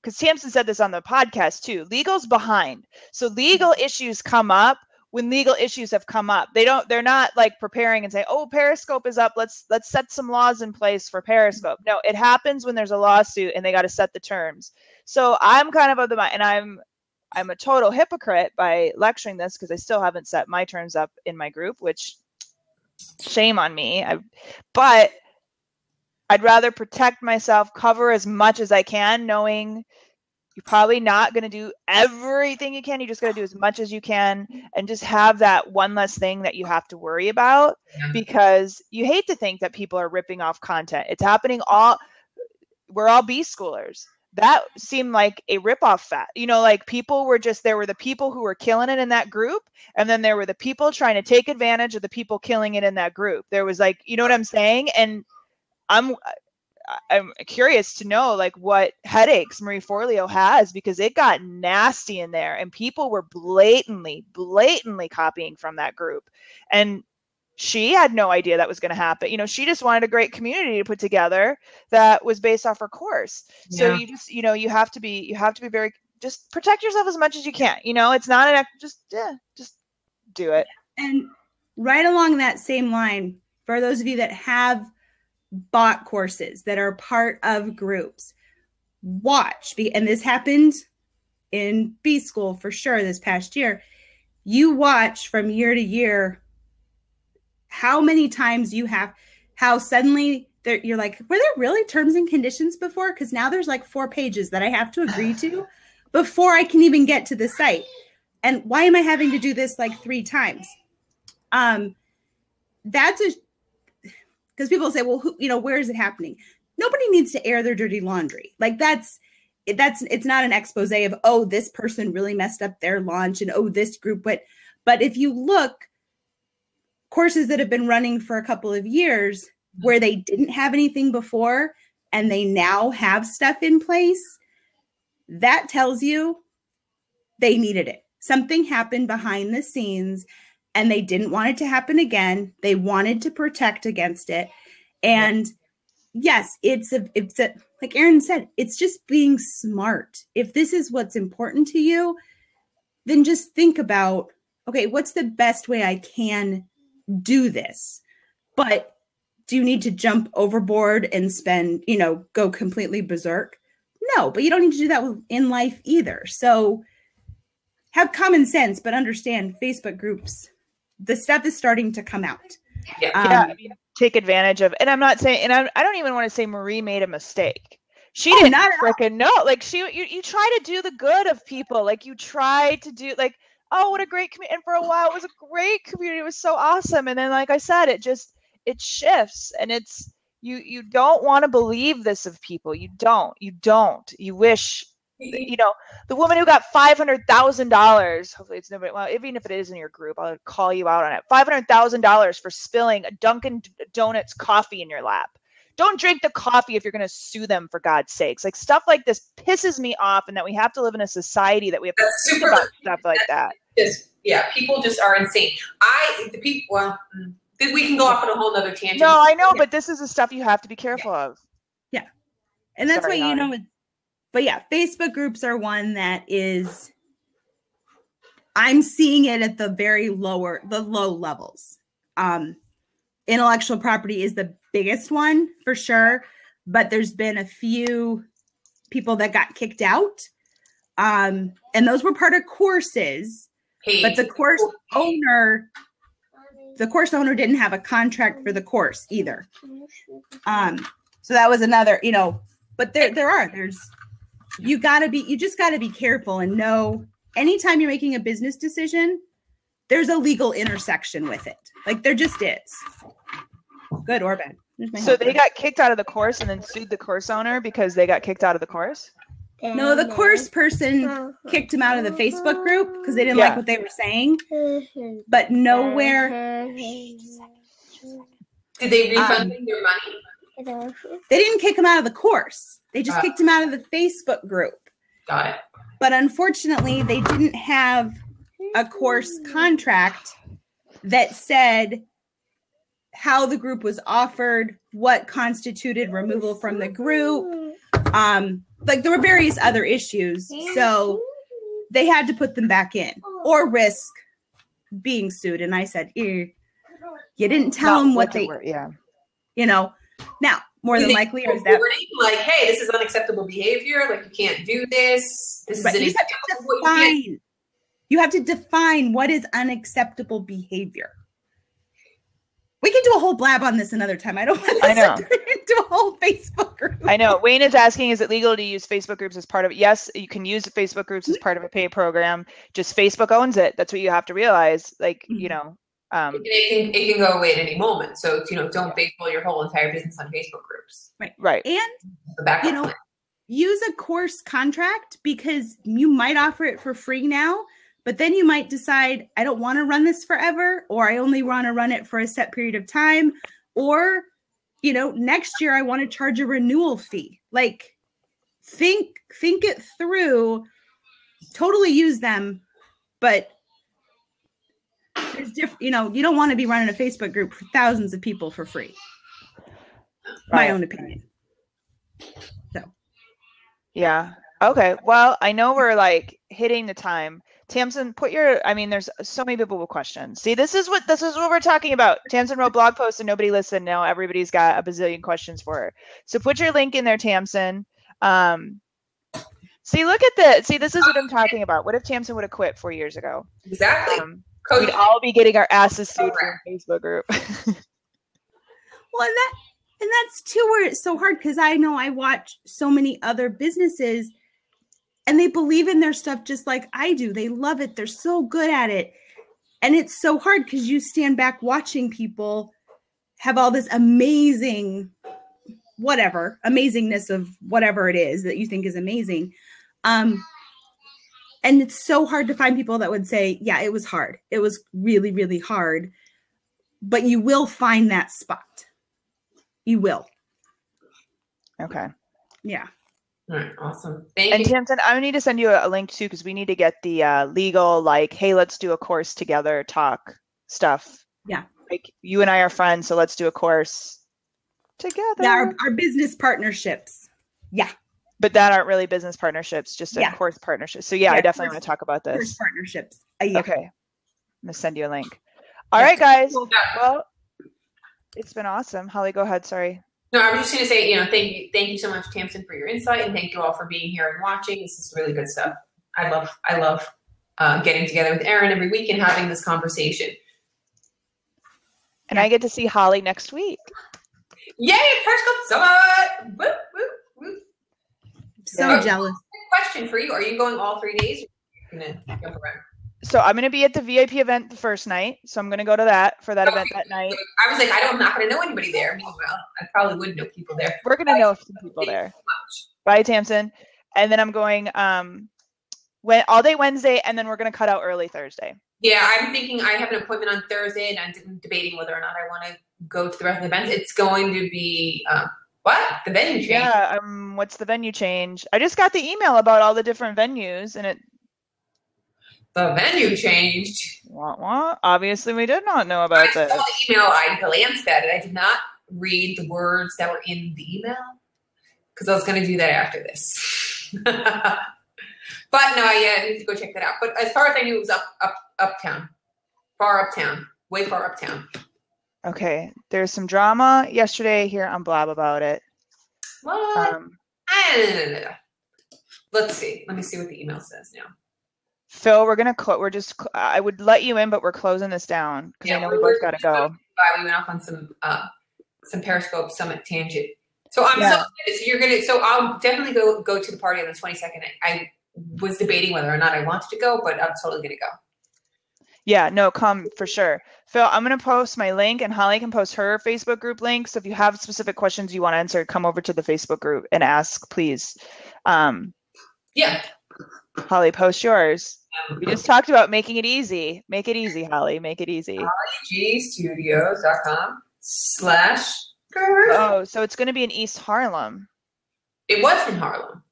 because Tamsin said this on the podcast too, legal's behind. So legal issues come up when legal issues have come up. They're not like preparing and saying, oh, Periscope is up, let's set some laws in place for Periscope. No, it happens when there's a lawsuit and they got to set the terms. So I'm kind of the mind, and I'm a total hypocrite by lecturing this because I still haven't set my terms up in my group, which shame on me. But I'd rather protect myself, cover as much as I can, knowing you're probably not going to do everything you can. You just got to do as much as you can and just have that one less thing that you have to worry about, because you hate to think that people are ripping off content. It's happening we're all B schoolers. That seemed like a ripoff like people were there were the people who were killing it in that group. And then there were the people trying to take advantage of the people killing it in that group. There was like, you know what I'm saying? And I'm curious to know like what headaches Marie Forleo has, because it got nasty in there and people were blatantly copying from that group. And she had no idea that was going to happen. She just wanted a great community to put together that was based off her course. Yeah. So you just, you have to be very, just protect yourself as much as you can. It's not just do it. And right along that same line, for those of you that have bought courses that are part of groups, watch, and this happened in B school for sure this past year, you watch from year to year how many times how suddenly you're like, were there really terms and conditions before? Because now there's like 4 pages that I have to agree to before I can even get to the site. And why am I having to do this like 3 times? That's because people say, well, where is it happening? Nobody needs to air their dirty laundry. Like it's not an expose of, oh, this person really messed up their launch and, oh, this group. But if you look, courses that have been running for a couple of years where they didn't have anything before and they now have stuff in place, that tells you they needed it. Something happened behind the scenes and they didn't want it to happen again. They wanted to protect against it. And yes, it's like Erin said, it's just being smart. If this is what's important to you, then just think about, okay, what's the best way I can do this? But do you need to jump overboard and spend, go completely berserk? No, but you don't need to do that in life either. So have common sense, but understand Facebook groups, the stuff is starting to come out. Yeah. Take advantage of, and I'm not saying, and I don't even want to say Marie made a mistake. She didn't freaking know. Like you try to do the good of people. Like you try to do like, oh, what a great community. And for a while, it was a great community. It was so awesome. And then, like I said, it shifts. And it's, you don't want to believe this of people. You don't. You wish, the woman who got $500,000, hopefully it's nobody, well, even if it is in your group, I'll call you out on it. $500,000 for spilling a Dunkin' Donuts coffee in your lap. Don't drink the coffee if you're going to sue them, for God's sakes. Like stuff like this pisses me off, and that we have to live in a society that we have to think about stuff like that. People just are insane. We can go off on a whole nother tangent. No, I know, but this is the stuff you have to be careful of. Yeah. And that's why, but yeah, Facebook groups are one that is, I'm seeing it at the low levels. Intellectual property is the biggest one for sure, but there's been a few people that got kicked out. And those were part of courses, but the course owner didn't have a contract for the course either. So that was another, but you just gotta be careful and know anytime you're making a business decision, there's a legal intersection with it. Like there just is. Good or bad. There's my So helper. they got kicked out of the course and then sued the course owner because they got kicked out of the course? No, the course person kicked him out of the Facebook group because they didn't like what they were saying. But nowhere. Did they refund their money? They didn't kick him out of the course. They just kicked him out of the Facebook group. Got it. But unfortunately, they didn't have a course contract that said how the group was offered, what constituted removal from the group. Like there were various other issues. So they had to put them back in or risk being sued. And I said, you didn't tell them what they were. Yeah. You know, now more than likely is that like, hey, this is unacceptable behavior. Like you can't do this. This is you have to define what is unacceptable behavior. We can do a whole blab on this another time. I don't want to turn into a whole Facebook group. I know. Wayne is asking, is it legal to use Facebook groups as part of it? Yes, you can use Facebook groups as part of a paid program. Just Facebook owns it. That's what you have to realize. Like, you know. It can go away at any moment. So, don't baseball your whole entire business on Facebook groups. Right. And, use a course contract because you might offer it for free now. But then you might decide, I don't want to run this forever, or I only want to run it for a set period of time. Or, next year I want to charge a renewal fee. Like, think it through, totally use them. But there's you don't want to be running a Facebook group for thousands of people for free. My own opinion. So. Yeah. Okay. Well, I know we're like hitting the time. Tamsin, there's so many people with questions. See, this is what we're talking about. Tamsin wrote blog posts and nobody listened. Now everybody's got a bazillion questions for her. So put your link in there, Tamsin. See, look at this. See, this is what I'm talking about. What if Tamsin would have quit 4 years ago? Exactly. We'd all be getting our asses sued for a Facebook group. Well, and that's too where it's so hard because I know I watch so many other businesses and they believe in their stuff just like I do. They love it. They're so good at it. And it's so hard because you stand back watching people have all this amazingness of whatever it is that you think is amazing. And it's so hard to find people that would say, yeah, it was hard. It was really, really hard. But you will find that spot. You will. Okay. Yeah. All right. Awesome. Thank you. Tamsin, I need to send you a link too because we need to get the legal, like, hey, let's do a course together, talk stuff. Yeah. Like you and I are friends, so let's do a course together. Yeah, our business partnerships. Yeah. But that aren't really business partnerships, just a course partnership. So I definitely want to talk about this. Course partnerships. Yeah. Okay. I'm going to send you a link. All right, guys. Well, it's been awesome. Holly, go ahead. Sorry. No, I was just going to say, thank you so much, Tamsin, for your insight, and thank you all for being here and watching. This is really good stuff. I love getting together with Erin every week and having this conversation. And I get to see Holly next week. Yay! Periscope Summit! Woo, woo, woo. So jealous. Question for you: are you going all 3 days? Or are you gonna jump around? So I'm going to be at the VIP event the first night. So I'm going to go to that event that night. I was like, I'm not going to know anybody there. Well, I probably would know people there. We're going to know some people there. Bye, Tamsin. And then I'm going all day Wednesday, and then we're going to cut out early Thursday. Yeah, I'm thinking I have an appointment on Thursday, and I'm debating whether or not I want to go to the rest of the events. It's going to be the venue change. Yeah, what's the venue change? I just got the email about all the different venues, and the venue changed. What? Obviously, we did not know about this. I saw the email. I glanced at it. I did not read the words that were in the email because I was going to do that after this. But no, I need to go check that out. But as far as I knew, it was uptown, far uptown, way far uptown. Okay, there's some drama yesterday here on Blab about it. What? Let's see. Let me see what the email says now. Phil, I would let you in, but we're closing this down because I know we both got to go. We went off on some Periscope Summit tangent. So I'm so excited. So I'll definitely go to the party on the 22nd. I was debating whether or not I wanted to go, but I'm totally going to go. Yeah, no, come for sure. Phil, I'm going to post my link and Holly can post her Facebook group link. So if you have specific questions you want to answer, come over to the Facebook group and ask, please. Yeah. Holly, post yours. We just talked about making it easy. Make it easy, Holly. Make it easy. HollyGstudios.com/guru. Oh, so it's going to be in East Harlem. It was in Harlem.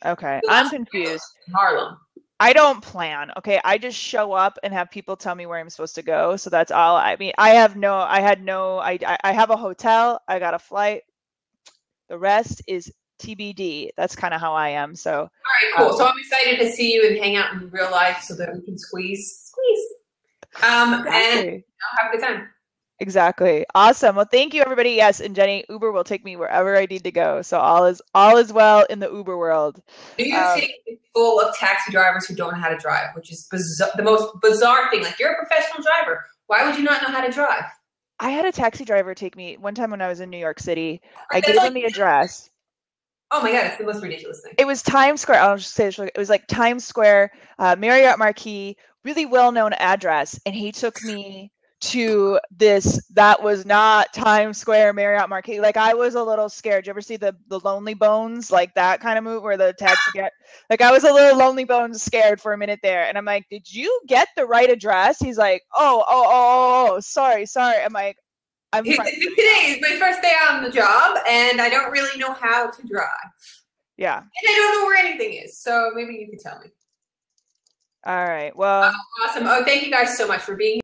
Okay, I'm confused. Harlem. I don't plan. Okay, I just show up and have people tell me where I'm supposed to go. So that's all. I mean, I have a hotel. I got a flight. The rest is TBD. That's kind of how I am. So. All right, cool. So I'm excited to see you and hang out in real life so that we can squeeze. Exactly. And have a good time. Exactly. Awesome. Well, thank you, everybody. Yes, and Jenny, Uber will take me wherever I need to go. So all is well in the Uber world. New York City is full of taxi drivers who don't know how to drive, which is the most bizarre thing. Like, you're a professional driver. Why would you not know how to drive? I had a taxi driver take me one time when I was in New York City. I gave him the address. Oh my God, it's the most ridiculous thing. It was Times Square. I'll just say it was like Times Square, Marriott Marquis, really well-known address. And he took me to this that was not Times Square, Marriott Marquis. Like, I was a little scared. Did you ever see the Lonely Bones, like that kind of move where the taxi get like, I was a little Lonely Bones scared for a minute there. And I'm like, did you get the right address? He's like, oh, sorry. I'm like, today is my first day on the job and I don't really know how to drive. Yeah. And I don't know where anything is. So maybe you can tell me. All right. Well, awesome. Oh, thank you guys so much for being here.